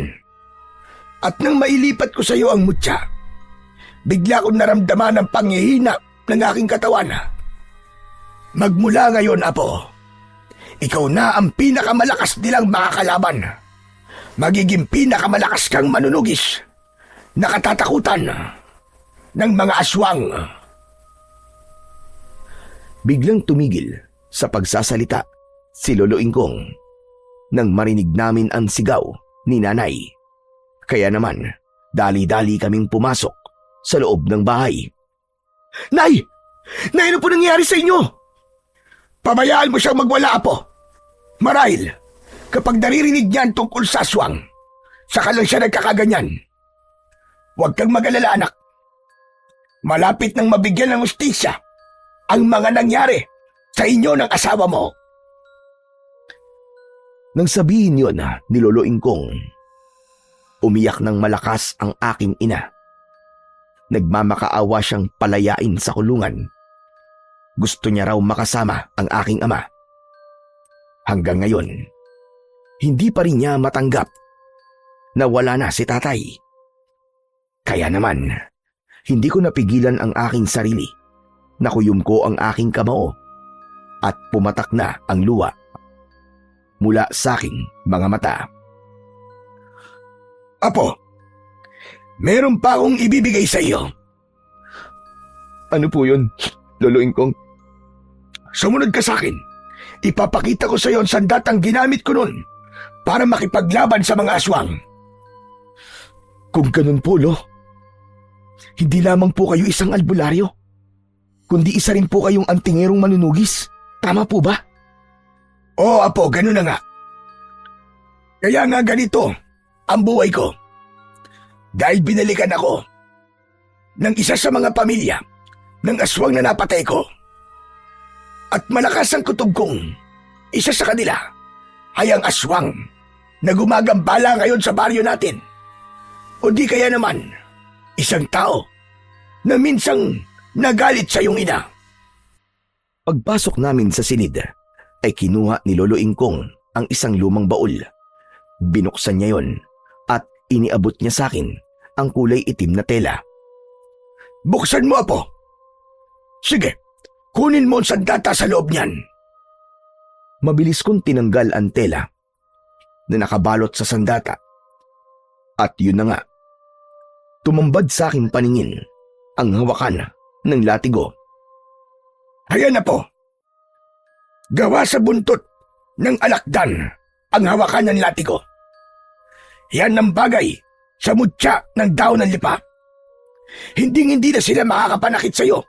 At nang mailipat ko sa iyo ang mutya, bigla kong naramdaman ang panghihina ng aking katawan. Magmula ngayon, apo, ikaw na ang pinakamalakas nilang makakalaban. Magiging pinakamalakas kang manunugis na katatakutan ng mga aswang. Biglang tumigil sa pagsasalita si Lolo Ingkong nang marinig namin ang sigaw ni Nanay. Kaya naman, dali-dali kaming pumasok sa loob ng bahay. Nay! Nay, ano po nangyari sa inyo? Pabayaan mo siyang magwala, apo. Marahil, kapag naririnig niyan tungkol sa aswang, saka lang siya nagkakaganyan. Huwag kang mag-alala, anak. Malapit nang mabigyan ng hustisya ang mga nangyari sa inyo ng asawa mo. Nang sabihin yon ni Lolo Ingkong, umiyak ng malakas ang aking ina. Nagmamakaawa siyang palayain sa kulungan. Gusto niya raw makasama ang aking ama. Hanggang ngayon, hindi pa rin niya matanggap na wala na si tatay. Kaya naman, hindi ko napigilan ang aking sarili. Nakuyom ko ang aking kamao at pumatak na ang luha mula sa aking mga mata. Apo, meron pa akong ibibigay sa iyo. Ano po yun, Lolo Ingkong? Sumunod ka sa akin. Ipapakita ko sa iyo ang sandatang ginamit ko noon para makipaglaban sa mga aswang. Kung ganun po, Lo, hindi lamang po kayo isang albularyo, kundi isa rin po kayong antingerong manunugis. Tama po ba? Oo, Apo, ganun na nga. Kaya nga ganito ang buhay ko. Dahil binalikan ako ng isa sa mga pamilya ng aswang na napatay ko. At malakas ang kutob kong isa sa kanila ay ang aswang na gumagambala ngayon sa baryo natin. O di kaya naman, isang tao na minsang nagalit sa iyong ina. Pagpasok namin sa silid, ay kinuha ni Lolo Ingkong ang isang lumang baul. Binuksan niya yon at iniabot niya sa akin ang kulay itim na tela. Buksan mo, Apo. Sige, kunin mo ang sandata sa loob niyan. Mabilis kong tinanggal ang tela na nakabalot sa sandata. At yun na nga, tumambad sa aking paningin ang hawakan ng latigo. Ayan na po. Gawa sa buntot ng alakdan ang hawakan ng latigo. Yan ang bagay sa mutya ng daon ng lipa. Hindi na sila makakapanakit sa iyo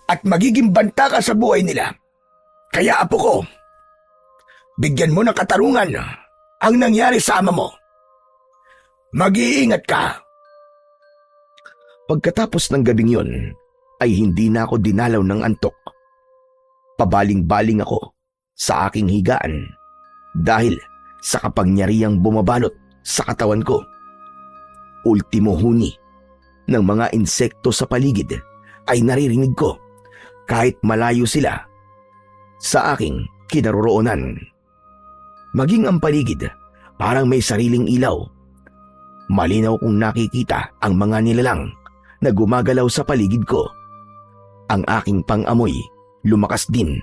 at magiging banta ka sa buhay nila. Kaya, Apo ko, bigyan mo ng katarungan ang nangyari sa ama mo. Mag-iingat ka. Pagkatapos ng gabing yon, ay hindi na ako dinalaw ng antok. Pabaling-baling ako sa aking higaan dahil sa kapangyarihang bumabalot sa katawan ko. Ultimo huni ng mga insekto sa paligid ay naririnig ko kahit malayo sila sa aking kinaroroonan. Maging ang paligid parang may sariling ilaw. Malinaw kong nakikita ang mga nilalang na gumagalaw sa paligid ko. Ang aking pang-amoy lumakas din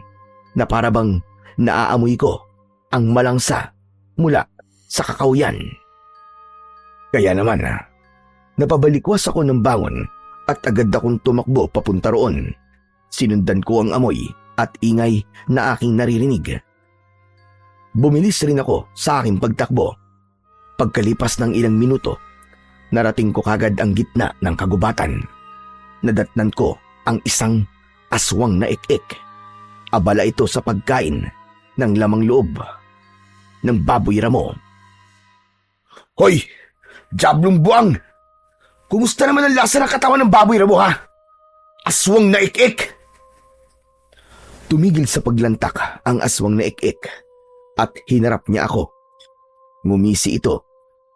na parabang naaamoy ko ang malangsa mula sa kakauyan. Kaya naman, napabalikwas ako ng bangon at agad akong tumakbo papunta roon. Sinundan ko ang amoy at ingay na aking naririnig. Bumilis rin ako sa aking pagtakbo. Pagkalipas ng ilang minuto, narating ko kagad ang gitna ng kagubatan. Nadatnan ko ang isang aswang na ik-ik. Abala ito sa pagkain ng lamang loob ng baboy ramo. Hoy! Diablong buwang! Kumusta naman ang lasa ng katawan ng baboy ramo, ha? Aswang na ik-ik! Tumigil sa paglantak ang aswang na ik-ik at hinarap niya ako. Ngumisi ito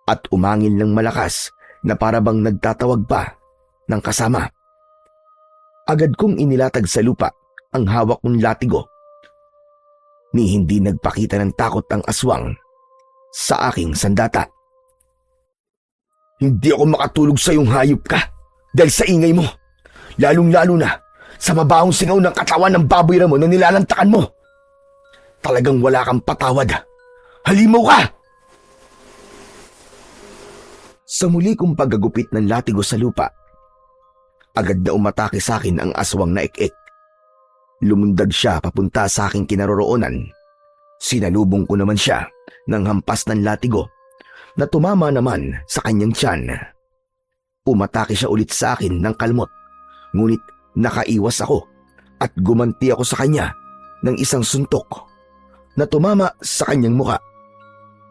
at umangil ng malakas na parabang nagtatawag pa ng kasama. Agad kong inilatag sa lupa ang hawak kong latigo. Ni hindi nagpakita ng takot ang aswang sa aking sandata. Hindi ako makatulog sa iyong hayop ka dahil sa ingay mo. Lalong-lalo na sa mabahong singaw ng katawan ng baboy ramo na nilalantakan mo. Talagang wala kang patawad. Halimaw ka! Sa muli kong paggagupit ng latigo sa lupa, agad na umatake sa akin ang aswang na ik-ik. Lumundag siya papunta sa aking kinaroroonan. Sinalubong ko naman siya ng hampas ng latigo na tumama naman sa kanyang tiyan. Umatake siya ulit sa akin ng kalmot, ngunit nakaiwas ako at gumanti ako sa kanya ng isang suntok na tumama sa kanyang muka.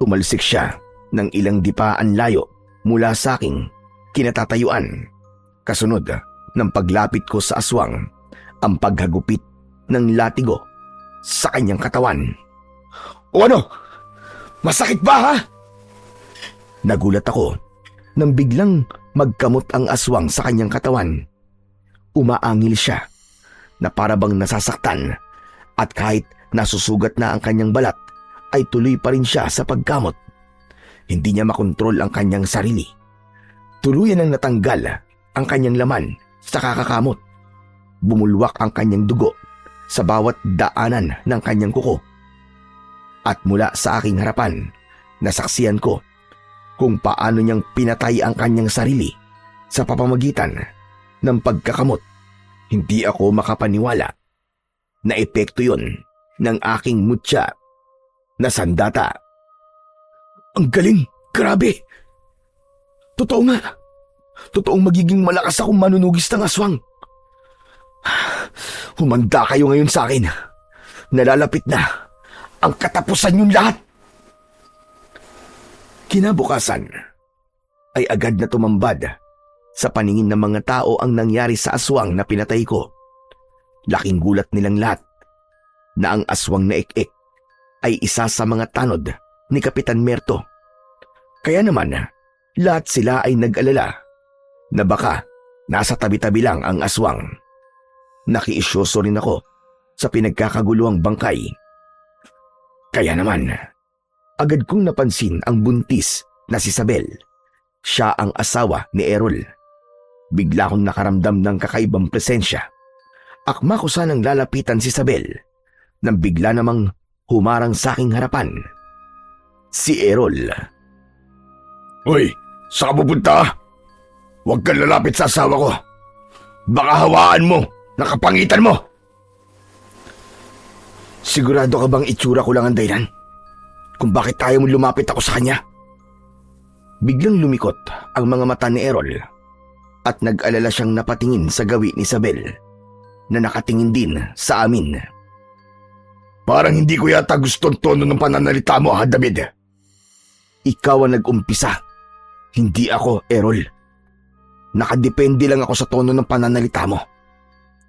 Tumalsik siya ng ilang dipaan layo mula sa aking kinatatayuan. Kasunod ng paglapit ko sa aswang, ang paghagupit ng latigo sa kanyang katawan. O ano? Masakit ba, ha? Nagulat ako nang biglang magkamot ang aswang sa kanyang katawan. Umaangil siya na parabang nasasaktan at kahit nasusugat na ang kanyang balat ay tuloy pa rin siya sa pagkamot. Hindi niya makontrol ang kanyang sarili. Tuluyan ang natanggal ang kanyang laman sa kakakamot. Bumulwak ang kanyang dugo sa bawat daanan ng kanyang kuko. At mula sa aking harapan, nasaksiyan ko kung paano niyang pinatay ang kanyang sarili sa papamagitan ng pagkakamot Hindi ako makapaniwala na epekto yon ng aking mutya na sandata. Ang galing! Grabe! Totoo nga! Totoong magiging malakas akong manunugis ng aswang. Humanda kayo ngayon sa akin. Nalalapit na ang katapusan yung lahat. Kinabukasan ay agad na tumambad sa paningin ng mga tao ang nangyari sa aswang na pinatay ko. Laking gulat nilang lahat na ang aswang na ik-ik ay isa sa mga tanod ni Kapitan Merto. Kaya naman, lahat sila ay nag-alala na baka nasa tabi-tabi lang ang aswang. Nakiisyoso rin ako sa pinagkakaguluhang bangkay. Kaya naman, agad kong napansin ang buntis na si Sabel. Siya ang asawa ni Errol. Bigla akong nakaramdam ng kakaibang presensya. Akma ko sanang lalapitan si Sabel nang bigla namang humarang sa aking harapan. Si Errol. Hoy, saan ka pupunta? Huwag kang lalapit sa asawa ko. Baka hawaan mo, nakapangitan mo. Sigurado ka bang itsura ko lang ang dahilan kung bakit tayo mo lumapit ako sa kanya? Biglang lumikot ang mga mata ni Errol at nag-alala siyang napatingin sa gawi ni Isabel na nakatingin din sa amin. Parang hindi ko yata gusto ang tono ng pananalita mo, ha, David? Ikaw ang nag-umpisa, hindi ako, Errol. Nakadepende lang ako sa tono ng pananalita mo.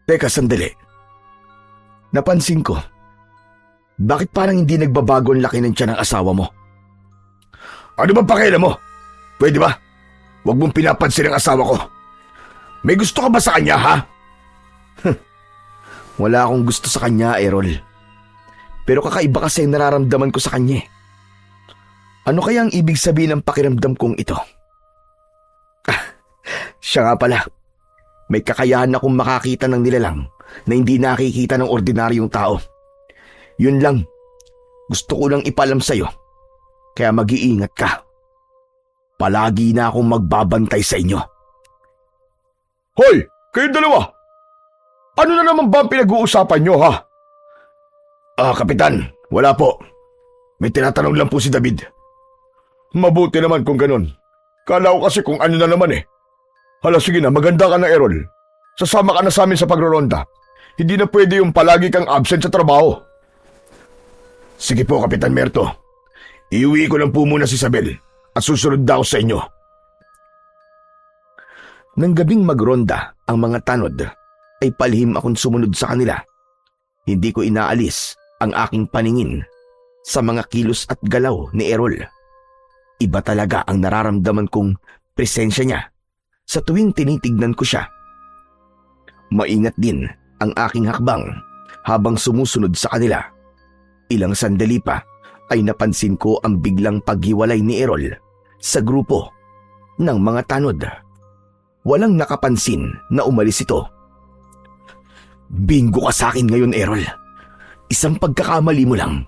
Teka, sandali. Napansin ko, bakit parang hindi nagbabago ang laki ng tiyan ng asawa mo? Ano ba pakialam mo? Pwede ba? Huwag mong pinapansin ang asawa ko. May gusto ka ba sa kanya, ha? Wala akong gusto sa kanya, Errol. Pero kakaiba kasi ang nararamdaman ko sa kanya. Ano kaya ang ibig sabihin ng pakiramdam kong ito? Siya nga pala. May kakayahan akong makakita ng nilalang na hindi nakikita ng ordinaryong tao. Yun lang. Gusto ko lang ipalam sa'yo. Kaya mag-iingat ka. Palagi na akong magbabantay sa inyo. Hoy, kayong dalawa! Ano na naman ba ang pinag-uusapan nyo, ha? Kapitan, wala po. May tinatanong lang po si David. Mabuti naman kung ganun. Kala ko kasi kung ano na naman eh. Hala, sige na, maganda ka na, Errol. Sasama ka na sa amin sa pagroronda. Hindi na pwede yung palagi kang absent sa trabaho. Sige po, Kapitan Merto. Iuwi ko lang po muna si Isabel at susunod na ako sa inyo. Nang gabing magronda ang mga tanod, ay palihim akong sumunod sa kanila. Hindi ko inaalis ang aking paningin sa mga kilos at galaw ni Errol. Iba talaga ang nararamdaman kong presensya niya sa tuwing tinitignan ko siya. Maingat din ang aking hakbang habang sumusunod sa kanila. Ilang sandali pa ay napansin ko ang biglang paghiwalay ni Errol sa grupo ng mga tanod. Walang nakapansin na umalis ito. Bingo ka sa akin ngayon, Errol. Isang pagkakamali mo lang.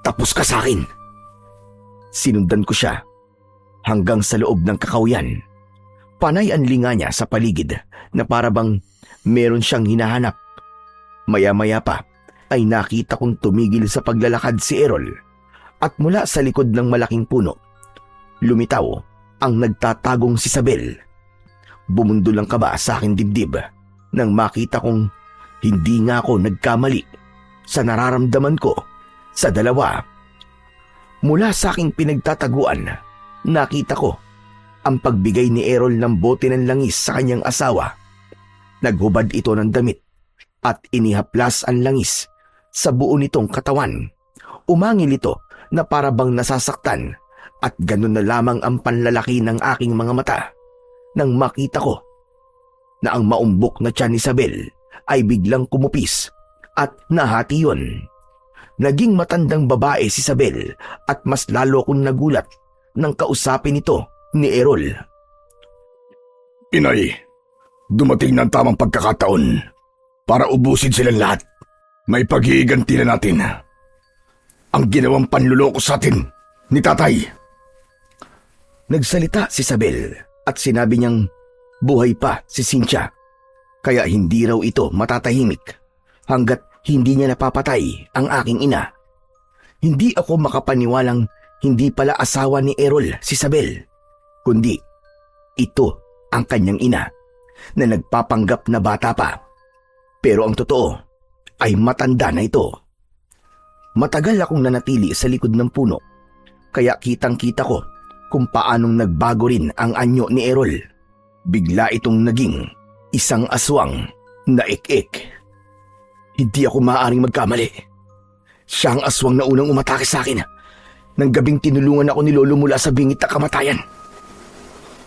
Tapos ka sa akin. Sinundan ko siya hanggang sa loob ng kakauyan. Panay ang linga niya sa paligid na parabang meron siyang hinahanap. Maya-maya pa ay nakita kong tumigil sa paglalakad si Errol at mula sa likod ng malaking puno, lumitaw ang nagtatagong si Isabel. Bumundol ang kaba sa aking dibdib nang makita kong hindi nga ako nagkamali sa nararamdaman ko sa dalawa. Mula sa aking pinagtataguan, nakita ko ang pagbigay ni Errol ng bote ng langis sa kanyang asawa. Naghubad ito ng damit at inihaplas ang langis sa buo nitong katawan. Umangil ito na parabang nasasaktan at ganun na lamang ang panlalaki ng aking mga mata nang makita ko na ang maumbok na tiyan ni Isabel ay biglang kumupis at nahati yun. Naging matandang babae si Isabel at mas lalo akong nagulat nang kausapin ito ni Errol. Inay, dumating na ang tamang pagkakataon para ubusin silang lahat. May pag-iiganti na natin ang ginawang panluloko sa atin ni tatay. Nagsalita si Isabel at sinabi niyang buhay pa si Cynthia. Kaya hindi raw ito matatahimik hanggat hindi niya napapatay ang aking ina. Hindi ako makapaniwalang hindi pala asawa ni Errol si Isabel, kundi ito ang kanyang ina na nagpapanggap na bata pa. Pero ang totoo ay matanda na ito. Matagal akong nanatili sa likod ng puno, kaya kitang-kita ko kung paanong nagbago rin ang anyo ni Errol. Bigla itong naging isang aswang na ik-ik. Hindi ako maaaring magkamali. Siya ang aswang na unang umatake sa akin nang gabing tinulungan ako ni Lolo mula sa bingit na kamatayan.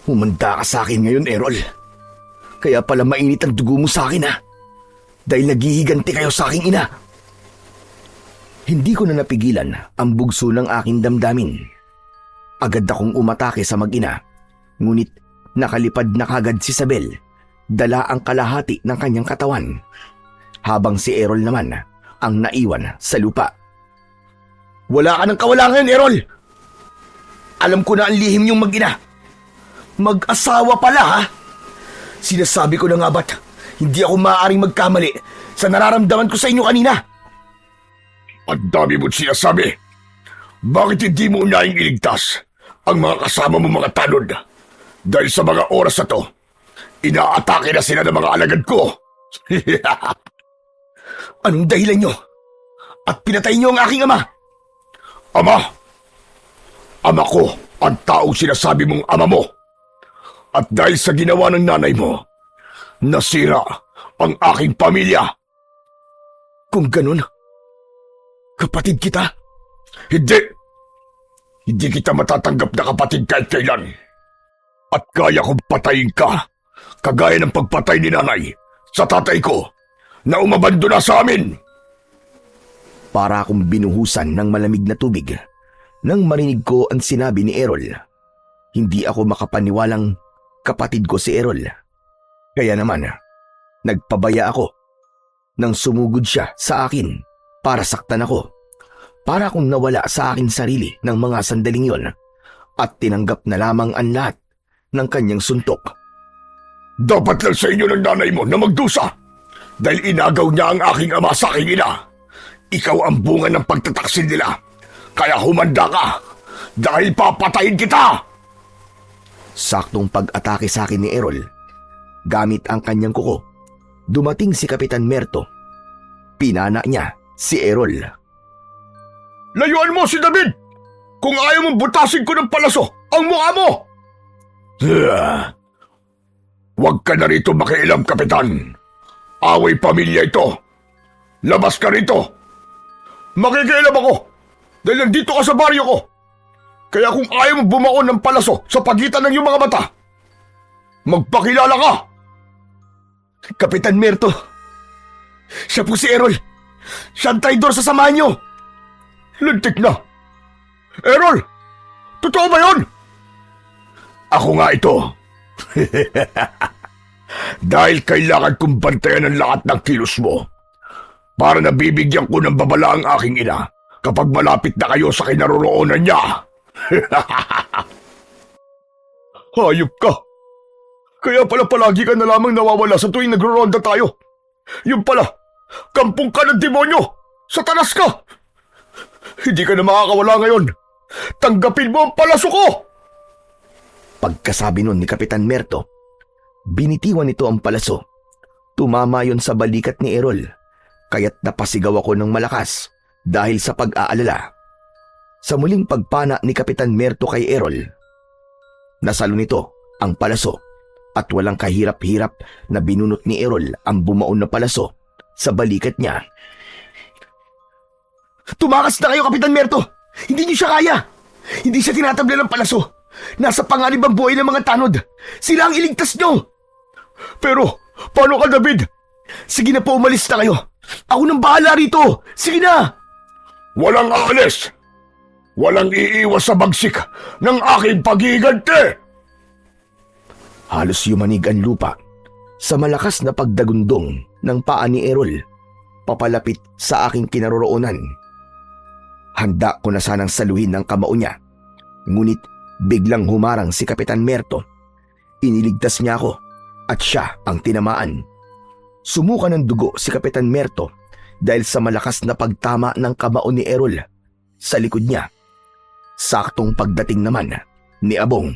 Humanda ka sa akin ngayon, Errol. Kaya pala mainit ang dugo mo sa akin, ha? Dahil naghihiganti kayo sa aking ina. Hindi ko na napigilan ang bugso ng aking damdamin. Agad akong umatake sa mag-ina, ngunit nakalipad na kagad si Isabel, dala ang kalahati ng kanyang katawan, habang si Errol naman ang naiwan sa lupa. Wala ka ng kawalangan, Errol! Alam ko na ang lihim niyong mag-ina. Mag-asawa pala, ha? Sinasabi ko na nga ba't hindi ako maaaring magkamali sa nararamdaman ko sa inyo kanina? Ang dami mo't sinasabi. Bakit hindi mo unahing iligtas ang mga kasama mo mga tanod? Dahil sa mga oras na to, inaatake na sila ng mga alagad ko. Anong dahilan nyo? At pinatay nyo ang aking ama? Ama! Ama ko ang taong sinasabi mong ama mo. At dahil sa ginawa ng nanay mo, nasira ang aking pamilya. Kung ganun, kapatid kita? Hindi! Hindi kita matatanggap na kapatid kahit kailan. At kaya kong patayin ka, kagaya ng pagpatay ni nanay sa tatay ko na umabando na sa amin. Para akong binuhusan ng malamig na tubig nang marinig ko ang sinabi ni Errol. Hindi ako makapaniwalang kapatid ko si Errol. Kaya naman, nagpabaya ako nang sumugod siya sa akin para saktan ako. Para akong nawala sa akin sarili ng mga sandaling yon at tinanggap na lamang ang lahat ng kanyang suntok. Dapat lang sa inyo ng nanay mo na magdusa dahil inagaw niya ang aking ama sa aking ina. Ikaw ang bunga ng pagtataksil nila. Kaya humanda ka dahil papatayin kita! Saktong pag-atake sa akin ni Errol, gamit ang kanyang kuko, dumating si Kapitan Merto. Pinana niya si Errol. Layuan mo si David! Kung ayaw mong butasin ko ng palaso ang mukha mo! Huwag ka na rito makialam, Kapitan. Away pamilya ito. Labas ka rito. Makikialam ako dahil nandito ka sa baryo ko. Kaya kung ayaw mo bumaon ng palaso sa pagitan ng iyong mga mata, magpakilala ka! Kapitan Merto, siya po si Errol. Siya ang traidor sa samahan niyo. Lintik na! Errol! Totoo ba yun? Ako nga ito. Dahil kailangan kong bantayan ang lahat ng kilos mo para nabibigyan ko ng babala ang aking ina kapag malapit na kayo sa kinaroroonan niya. Hayop ka! Kaya pala palagi ka na lamang nawawala sa tuwing nagro-ronda tayo. Yung pala, kampong ka ng demonyo! Satanas ka! Hindi ka na makakawala ngayon. Tanggapin mo ang palaso ko! Pagkasabi nun ni Kapitan Merto, binitiwan nito ang palaso. Tumama yon sa balikat ni Errol, kaya't napasigaw ako ng malakas dahil sa pag-aalala. Sa muling pagpana ni Kapitan Merto kay Errol, nasalo nito ang palaso at walang kahirap-hirap na binunot ni Errol ang bumaon na palaso sa balikat niya. Tumakas na kayo, Kapitan Merto! Hindi niyo siya kaya! Hindi siya tinatabla ng palaso! Nasa panganib ang buhay ng mga tanod! Sila ang iligtas niyo! Pero, paano ka, David? Sige na po, umalis na kayo! Ako nang bahala rito! Sige na! Walang aalis! Walang iiwas sa bagsik ng aking paghihiganti! Halos yumanig ang lupa sa malakas na pagdagundong ng paa ni Errol papalapit sa aking kinaroroonan. Handa ko na sanang saluhin ng kamao niya, ngunit biglang humarang si Kapitan Merto. Iniligtas niya ako at siya ang tinamaan. Sumuka ng dugo si Kapitan Merto dahil sa malakas na pagtama ng kamao ni Errol sa likod niya. Saktong pagdating naman ni Abong.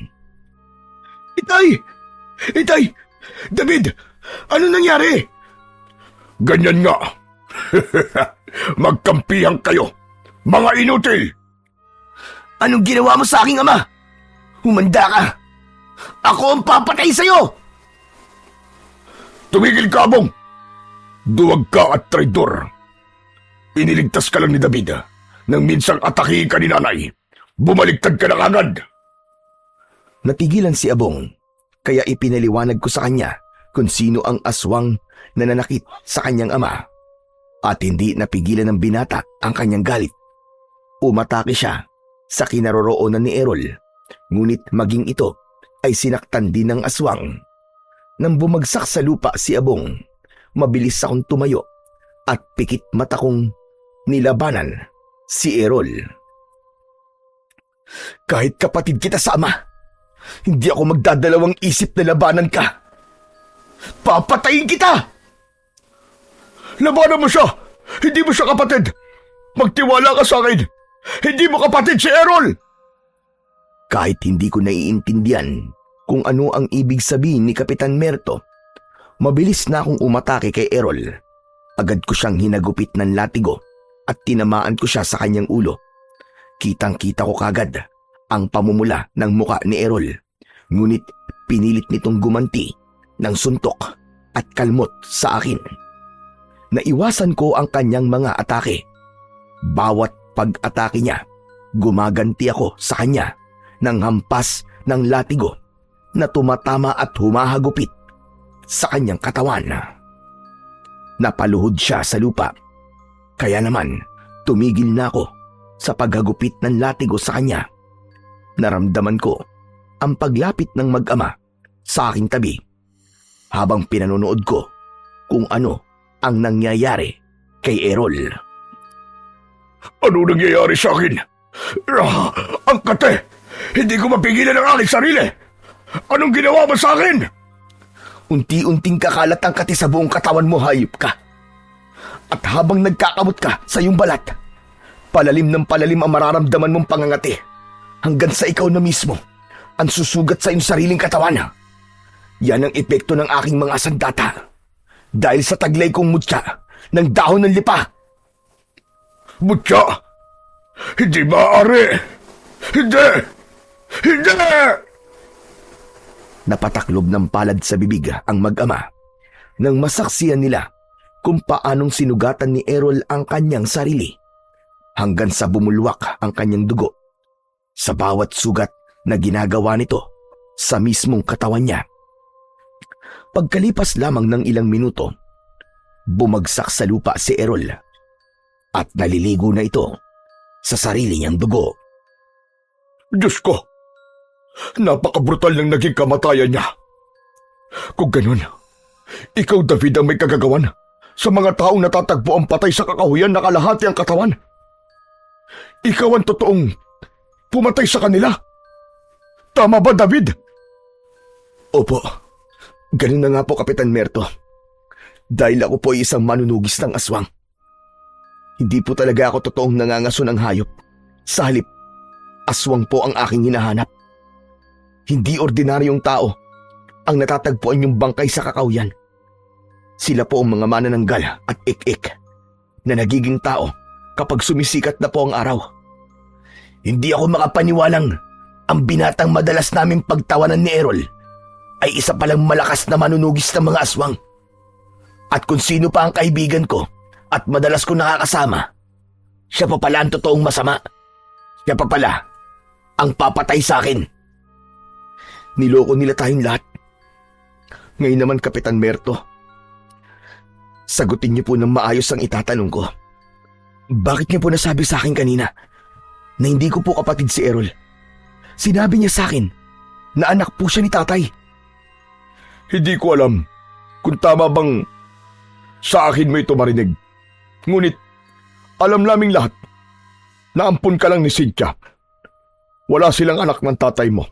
Itay! Itay! David! Ano nangyari? Ganyan nga. Magkampihan kayo, mga inutil! Anong ginawa mo sa aking ama? Humanda ka! Ako ang papatay sa'yo! Tumigil ka, Abong! Duwag ka at traidor. Iniligtas ka lang ni David nang minsang atakihin ka ni nanay. Bumaliktad ka na agad. Natigilan si Abong, kaya ipinaliwanag ko sa kanya kung sino ang aswang na nanakit sa kanyang ama. At hindi napigilan ng binata ang kanyang galit. Umatake siya sa kinaroroonan ni Errol, ngunit maging ito ay sinaktan din ng aswang. Nang bumagsak sa lupa si Abong, mabilis akong tumayo at pikit mata kong nilabanan si Errol. Kahit kapatid kita sa ama, hindi ako magdadalawang isip na labanan ka. Papatayin kita! Labanan mo siya! Hindi mo siya kapatid! Magtiwala ka sa akin! Hindi mo kapatid si Errol! Kahit hindi ko naiintindihan kung ano ang ibig sabihin ni Kapitan Merto, mabilis na akong umatake kay Errol. Agad ko siyang hinagupit ng latigo at tinamaan ko siya sa kanyang ulo. Kitang-kita ko kagad ang pamumula ng muka ni Errol, ngunit pinilit nitong gumanti ng suntok at kalmot sa akin. Naiwasan ko ang kanyang mga atake. Bawat pag-atake niya, gumaganti ako sa kanya ng hampas ng latigo na tumatama at humahagupit sa kanyang katawan. Napaluhod siya sa lupa, kaya naman tumigil na ako sa paghagupit ng latigo sa kanya. Naramdaman ko ang paglapit ng mag-ama sa aking tabi habang pinanonood ko kung ano ang nangyayari kay Errol. Ano nangyayari sa akin? Ang kate! Hindi ko mapigilan ang aking sarili! Anong ginawa mo sa akin? Unti-unting kakalat ang kati sa buong katawan mo, hayop ka. At habang nagkakamot ka sa iyong balat, palalim ng palalim ang mararamdaman mong pangangati hanggang sa ikaw na mismo ang susugat sa iyong sariling katawan. Yan ang epekto ng aking mga sandata dahil sa taglay kong mutya ng dahon ng lipa. Mutya! Hindi maaari! Hindi! Hindi! Napataklob ng palad sa bibig ang mag-ama nang masaksiyan nila kung paanong sinugatan ni Errol ang kanyang sarili hanggang sa bumulwak ang kanyang dugo sa bawat sugat na ginagawa nito sa mismong katawan niya. Pagkalipas lamang ng ilang minuto, bumagsak sa lupa si Errol at naliligo na ito sa sarili niyang dugo. Diyos ko! Napakabrutal ng naging kamatayan niya. Kung ganun, ikaw, David, ang may kagagawan sa mga taong natatagpo ang patay sa kakahuyan na kalahati ang katawan. Ikaw ang totoong pumatay sa kanila. Tama ba, David? Opo, ganun na nga po, Kapitan Merto. Dahil ako po ay isang manunugis ng aswang. Hindi po talaga ako totoong nangangaso ng hayop. Sa halip, aswang po ang aking hinahanap. Hindi ordinaryong tao ang natatagpuan yung bangkay sa kakawyan. Sila po ang mga manananggal at ik-ik na nagiging tao kapag sumisikat na po ang araw. Hindi ako makapaniwalang ang binatang madalas naming pagtawanan ni Errol ay isa palang malakas na manunugis ng mga aswang. At kung sino pa ang kaibigan ko at madalas ko nakakasama, siya pa pala ang totoong masama. Siya pa pala ang papatay sa akin. Niloko nila tayong lahat. Ngayon naman, Kapitan Merto, sagutin niyo po ng maayos ang itatanong ko. Bakit niyo po nasabi sa akin kanina na hindi ko po kapatid si Errol? Sinabi niya sa akin na anak po siya ni tatay. Hindi ko alam kung tama bang sa akin mo ito marinig. Ngunit alam naming lahat na ampun ka lang ni Cynthia. Wala silang anak ng tatay mo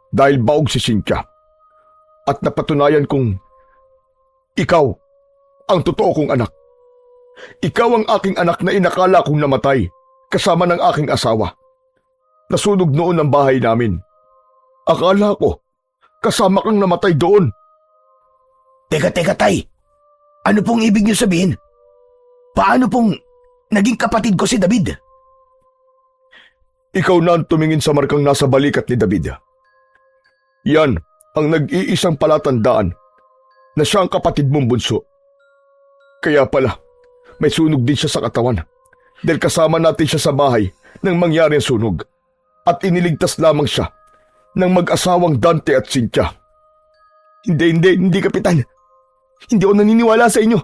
dahil baog si Cynthia. At napatunayan kong ikaw ang totoo kong anak. Ikaw ang aking anak na inakala kong namatay kasama ng aking asawa. Nasunog noon ang bahay namin. Akala ko, kasama kang namatay doon. Teka, tay. Ano pong ibig niyo sabihin? Paano pong naging kapatid ko si David? Ikaw na ang tumingin sa markang nasa balikat ni David. Yan ang nag-iisang palatandaan na siya ang kapatid mong bunso. Kaya pala, may sunog din siya sa katawan dahil kasama natin siya sa bahay nang mangyari ang sunog at iniligtas lamang siya ng mag-asawang Dante at Cynthia. Hindi, Kapitan. Hindi ako naniniwala sa inyo.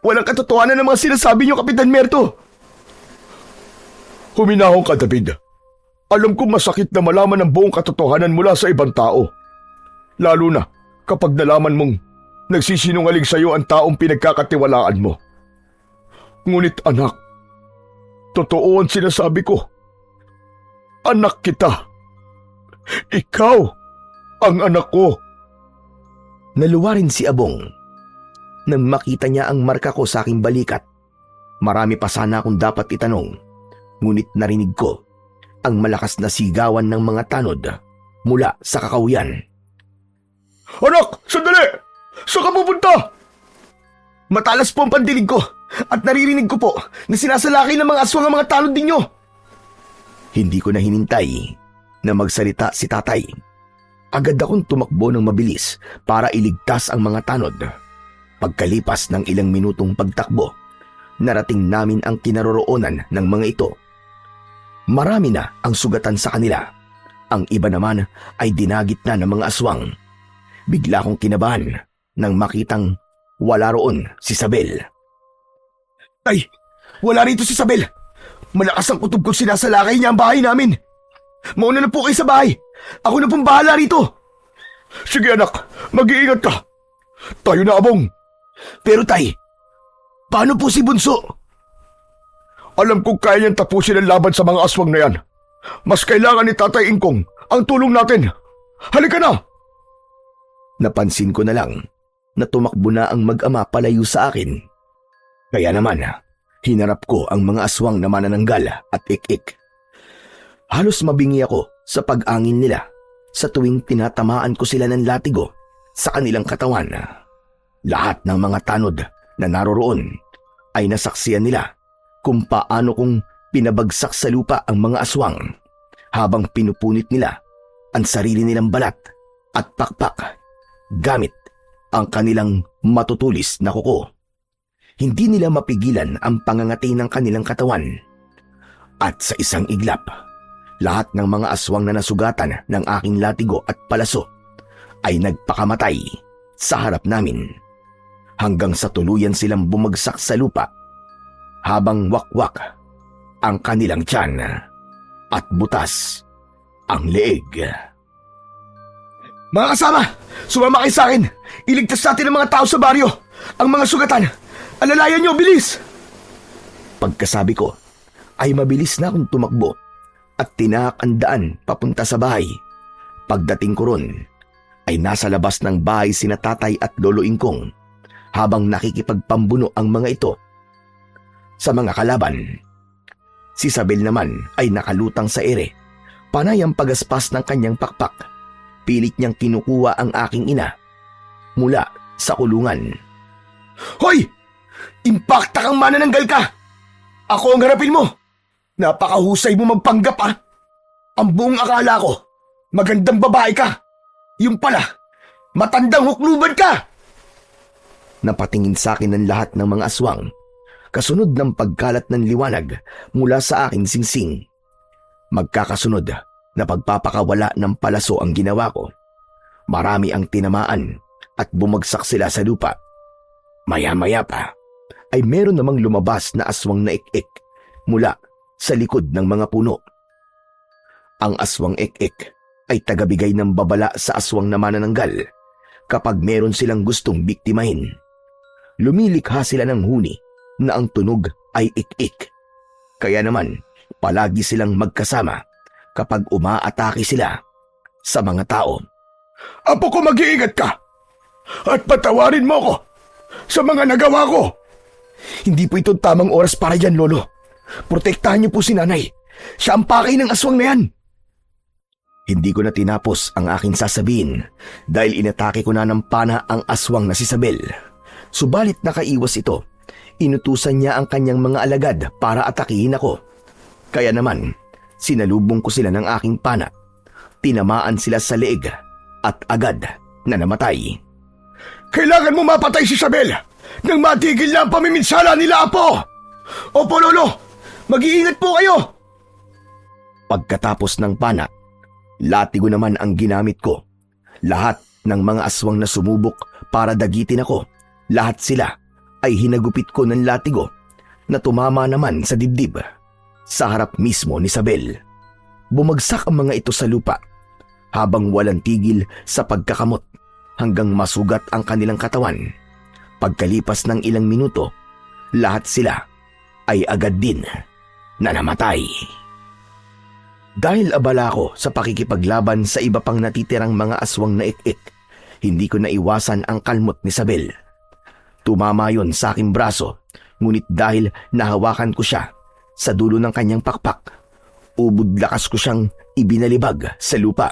Walang katotohanan ng mga sinasabi niyo, Kapitan Merto. Huminahon ka, David. Alam kong masakit na malaman ang buong katotohanan mula sa ibang tao. Lalo na kapag nalaman mong nagsisinungaling sa iyo ang taong pinagkakatiwalaan mo. Ngunit anak, totoo ang sinasabi ko. Anak kita. Ikaw ang anak ko. Naluwa rin si Abong nang makita niya ang marka ko sa aking balikat. Marami pa sana akong dapat itanong, ngunit narinig ko ang malakas na sigawan ng mga tanod mula sa kakahuyan. Anak, sandali! Saan ka pupunta? Matalas po ang pandinig ko at naririnig ko po na sinasalaki ng mga aswang ang mga tanod ninyo. Hindi ko na hinintay na magsalita si tatay. Agad akong tumakbo ng mabilis para iligtas ang mga tanod. Pagkalipas ng ilang minutong pagtakbo, narating namin ang kinaroroonan ng mga ito. Marami na ang sugatan sa kanila. Ang iba naman ay dinagit na ng mga aswang. Bigla akong kinabahan nang makitang wala roon si Sabel. Tay, wala rito si Sabel. Malakas ang kutob kong sinasalakay niya ang bahay namin. Mauna na po kayo sa bahay. Ako na pong bahala rito. Sige anak, mag-iingat ka. Tayo na, Abong. Pero tay, paano po si Bunso? Alam kong kaya niyang tapusin ang laban sa mga aswang na yan. Mas kailangan ni Tatay Ingkong ang tulong natin. Halika na! Napansin ko na lang na tumakbo na ang mag-ama palayo sa akin. Kaya naman, hinarap ko ang mga aswang na manananggal at ik-ik. Halos mabingi ako sa pag-angin nila sa tuwing tinatamaan ko sila ng latigo sa kanilang katawan. Lahat ng mga tanod na naroroon ay nasaksiyan nila kung paano kong pinabagsak sa lupa ang mga aswang habang pinupunit nila ang sarili nilang balat at pakpak gamit ang kanilang matutulis na kuko. Hindi nila mapigilan ang pangangati ng kanilang katawan. At sa isang iglap, lahat ng mga aswang na nasugatan ng aking latigo at palaso ay nagpakamatay sa harap namin hanggang sa tuluyan silang bumagsak sa lupa habang wakwak ang kanilang tiyan at butas ang leeg. Mga kasama, sumama kayo sa akin. Iligtas natin ang mga tao sa baryo. Ang mga sugatan. Alalayan niyo, bilis! Pagkasabi ko, ay mabilis na akong tumakbo at tinahak ang daan papunta sa bahay. Pagdating ko ron, ay nasa labas ng bahay sina tatay at lolo Ingkong habang nakikipagpambuno ang mga ito sa mga kalaban. Si Sabel naman ay nakalutang sa ere, panay ang pagaspas ng kanyang pakpak. Pilit niyang kinukuha ang aking ina mula sa kulungan. Hoy! Impakta kang manananggal ka! Ako ang harapin mo! Napakahusay mo magpanggap ah! Ang buong akala ko, magandang babae ka! Yung pala, matandang hukluban ka! Napatingin sa akin ng lahat ng mga aswang, kasunod ng pagkalat ng liwanag mula sa aking singsing. Magkakasunod na pagpapakawala ng palaso ang ginawa ko. Marami ang tinamaan at bumagsak sila sa lupa. Maya-maya pa ay meron namang lumabas na aswang na ik-ik mula sa likod ng mga puno. Ang aswang ik-ik ay tagabigay ng babala sa aswang na manananggal kapag meron silang gustong biktimahin. Lumilikha sila ng huni na ang tunog ay ik-ik. Kaya naman, palagi silang magkasama kapag umaatake sila sa mga tao. Apo ko, mag-iingat ka! At patawarin mo ko sa mga nagawa ko. Hindi po ito tamang oras para yan, Lolo. Protektahan niyo po si nanay. Siya ang pakay ng aswang na yan. Hindi ko na tinapos ang aking sasabihin dahil inatake ko na ng pana ang aswang na si Isabel. Subalit nakaiwas ito. Inutusan niya ang kanyang mga alagad para atakihin ako. Kaya naman, sinalubong ko sila ng aking pana. Tinamaan sila sa leeg at agad na namatay. Kailangan mo mapatay si Isabel nang matigil na ang pamiminsala nila, Apo! Opo, Lolo! Mag-iingat po kayo! Pagkatapos ng pana, latigo naman ang ginamit ko. Lahat ng mga aswang na sumubok para dagitin ako, lahat sila ay hinagupit ko ng latigo na tumama naman sa dibdib, sa harap mismo ni Isabel. Bumagsak ang mga ito sa lupa habang walang tigil sa pagkakamot hanggang masugat ang kanilang katawan. Pagkalipas ng ilang minuto, lahat sila ay agad din na namatay. Dahil abala ko sa pakikipaglaban sa iba pang natitirang mga aswang na ik-ik, hindi ko naiwasan ang kalmot ni Isabel. Tumama yon sa aking braso, ngunit dahil nahawakan ko siya sa dulo ng kanyang pakpak, ubod lakas ko siyang ibinalibag sa lupa.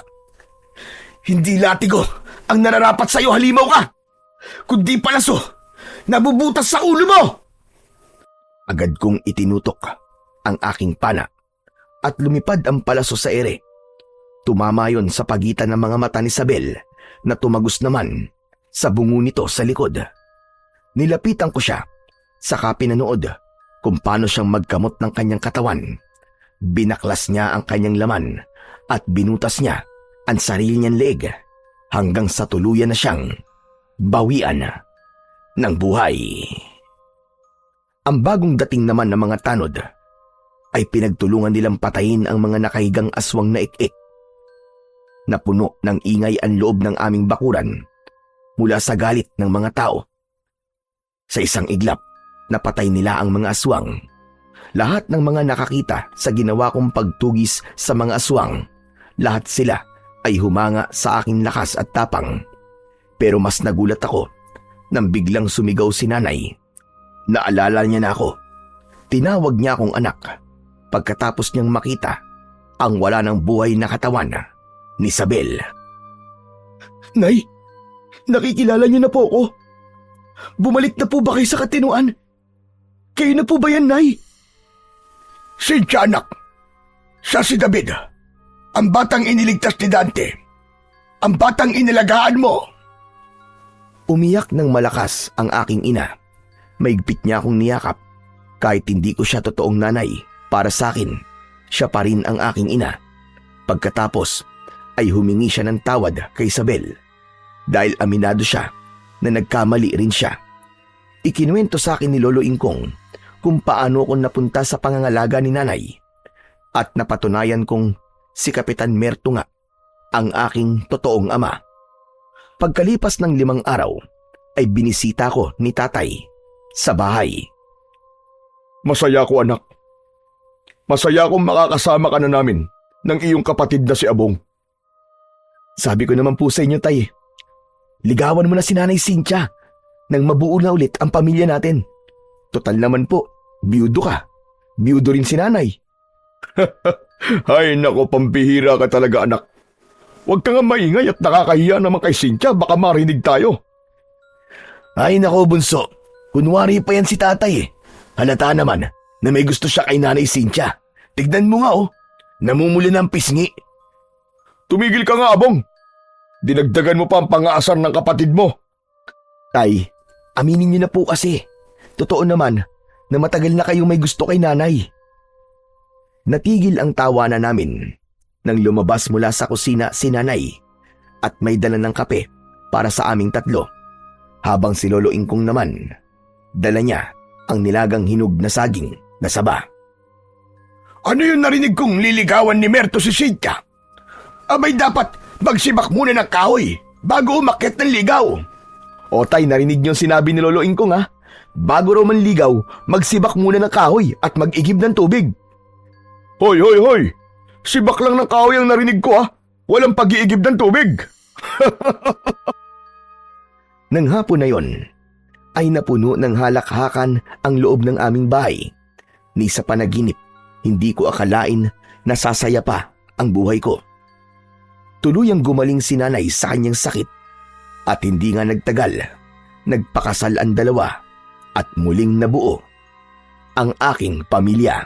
Hindi latigo ang nararapat sa'yo, halimaw ka! Kundi palaso, nabubutas sa ulo mo! Agad kong itinutok ang aking pana at lumipad ang palaso sa ere. Tumama yon sa pagitan ng mga mata ni Isabel na tumagos naman sa bungo nito sa likod. Nilapitan ko siya, saka pinanood kung paano siyang magkamot ng kanyang katawan. Binaklas niya ang kanyang laman at binutas niya ang sarili niyang leeg hanggang sa tuluyan na siyang bawian ng buhay. Ang bagong dating naman ng mga tanod ay pinagtulungan nilang patayin ang mga nakahigang aswang na ik-ik. Napuno ng ingay ang loob ng aming bakuran mula sa galit ng mga tao. Sa isang iglap, napatay nila ang mga aswang. Lahat ng mga nakakita sa ginawa kong pagtugis sa mga aswang, lahat sila ay humanga sa aking lakas at tapang. Pero mas nagulat ako nang biglang sumigaw si nanay. Naalala niya na ako. Tinawag niya akong anak pagkatapos niyang makita ang wala ng buhay na katawan ni Isabel. Nay, nakikilala niyo na po ako. Bumalik na po ba kayo sa katinuan? Kayo na po ba yan, Nay? Cynthia, anak. Siya si David. Ang batang iniligtas ni Dante. Ang batang inilagaan mo. Umiyak ng malakas ang aking ina. Maigpit niya akong niyakap. Kahit hindi ko siya totoong nanay, para sa akin, siya pa rin ang aking ina. Pagkatapos, ay humingi siya ng tawad kay Isabel. Dahil aminado siya na nagkamali rin siya. Ikinuwento sa akin ni Lolo Ingkong kung paano ako napunta sa pangangalaga ni nanay. At napatunayan kong si Kapitan Merto nga ang aking totoong ama. Pagkalipas ng 5 araw, ay binisita ko ni tatay sa bahay. Masaya ko, anak. Masaya akong makakasama ka na namin ng iyong kapatid na si Abong. Sabi ko naman po sa inyo, tay, ligawan mo na si Nanay Cynthia nang mabuo na ulit ang pamilya natin. Total naman po, biyudo ka. Biyudo rin si nanay. Ay nako, pambihira ka talaga, anak. Huwag ka nga maingay at nakakahiya naman kay Cynthia, baka marinig tayo. Ay nako, bunso. Kunwari pa yan si tatay eh. Halata naman na may gusto siya kay Nanay Cynthia. Tignan mo nga oh, namumula ng pisngi. Tumigil ka nga, Abong. Dinagdagan mo pa ang pang-aasar ng kapatid mo. Tay, aminin niyo na po kasi. Totoo naman na matagal na kayong may gusto kay nanay. Natigil ang tawanan namin nang lumabas mula sa kusina si nanay at may dala ng kape para sa aming tatlo. Habang si Lolo Ingkong naman, dala niya ang nilagang hinog na saging na saba. Ano yung narinig kong liligawan ni Merto si Cynthia? Abay dapat magsibak muna ng kahoy bago umakyat ng ligaw. O tay, narinig niyo sinabi ni Lolo Ingkong ha? Bago raw manligaw, magsibak muna ng kahoy at mag-igib ng tubig. Hoy, hoy, hoy! Sibak lang ng kahoy ang narinig ko Walang pag-iigib ng tubig. Nang hapon na yon, ay napuno ng halakhakan ang loob ng aming bahay. Ni sa panaginip, hindi ko akalain na sasaya pa ang buhay ko. Tuluyang gumaling si nanay sa kanyang sakit at hindi nga nagtagal, nagpakasal ang dalawa at muling nabuo ang aking pamilya.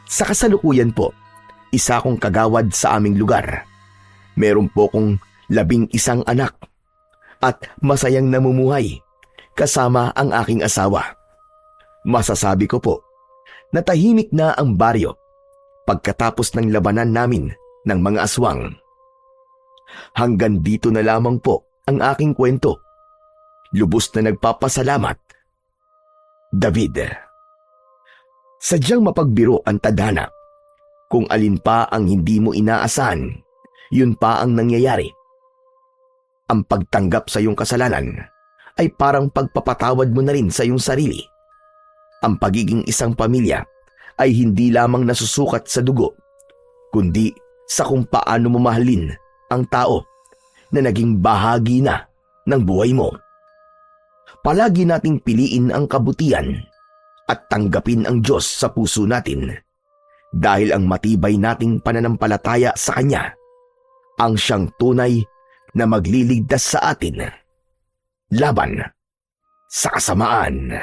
Sa kasalukuyan po, isa akong kagawad sa aming lugar. Meron po kong 11 anak at masayang namumuhay kasama ang aking asawa. Masasabi ko po na tahimik na ang baryo pagkatapos ng labanan namin ng mga aswang. Hanggang dito na lamang po ang aking kwento. Lubos na nagpapasalamat, David. Sadyang mapagbiro ang tadhana. Kung alin pa ang hindi mo inaasahan, yun pa ang nangyayari. Ang pagtanggap sa iyong kasalanan ay parang pagpapatawad mo na rin sa iyong sarili. Ang pagiging isang pamilya ay hindi lamang nasusukat sa dugo, kundi sa kung paano mo mahalin ang tao na naging bahagi na ng buhay mo. Palagi nating piliin ang kabutihan at tanggapin ang Diyos sa puso natin dahil ang matibay nating pananampalataya sa Kanya ang siyang tunay na magliligtas sa atin laban sa kasamaan.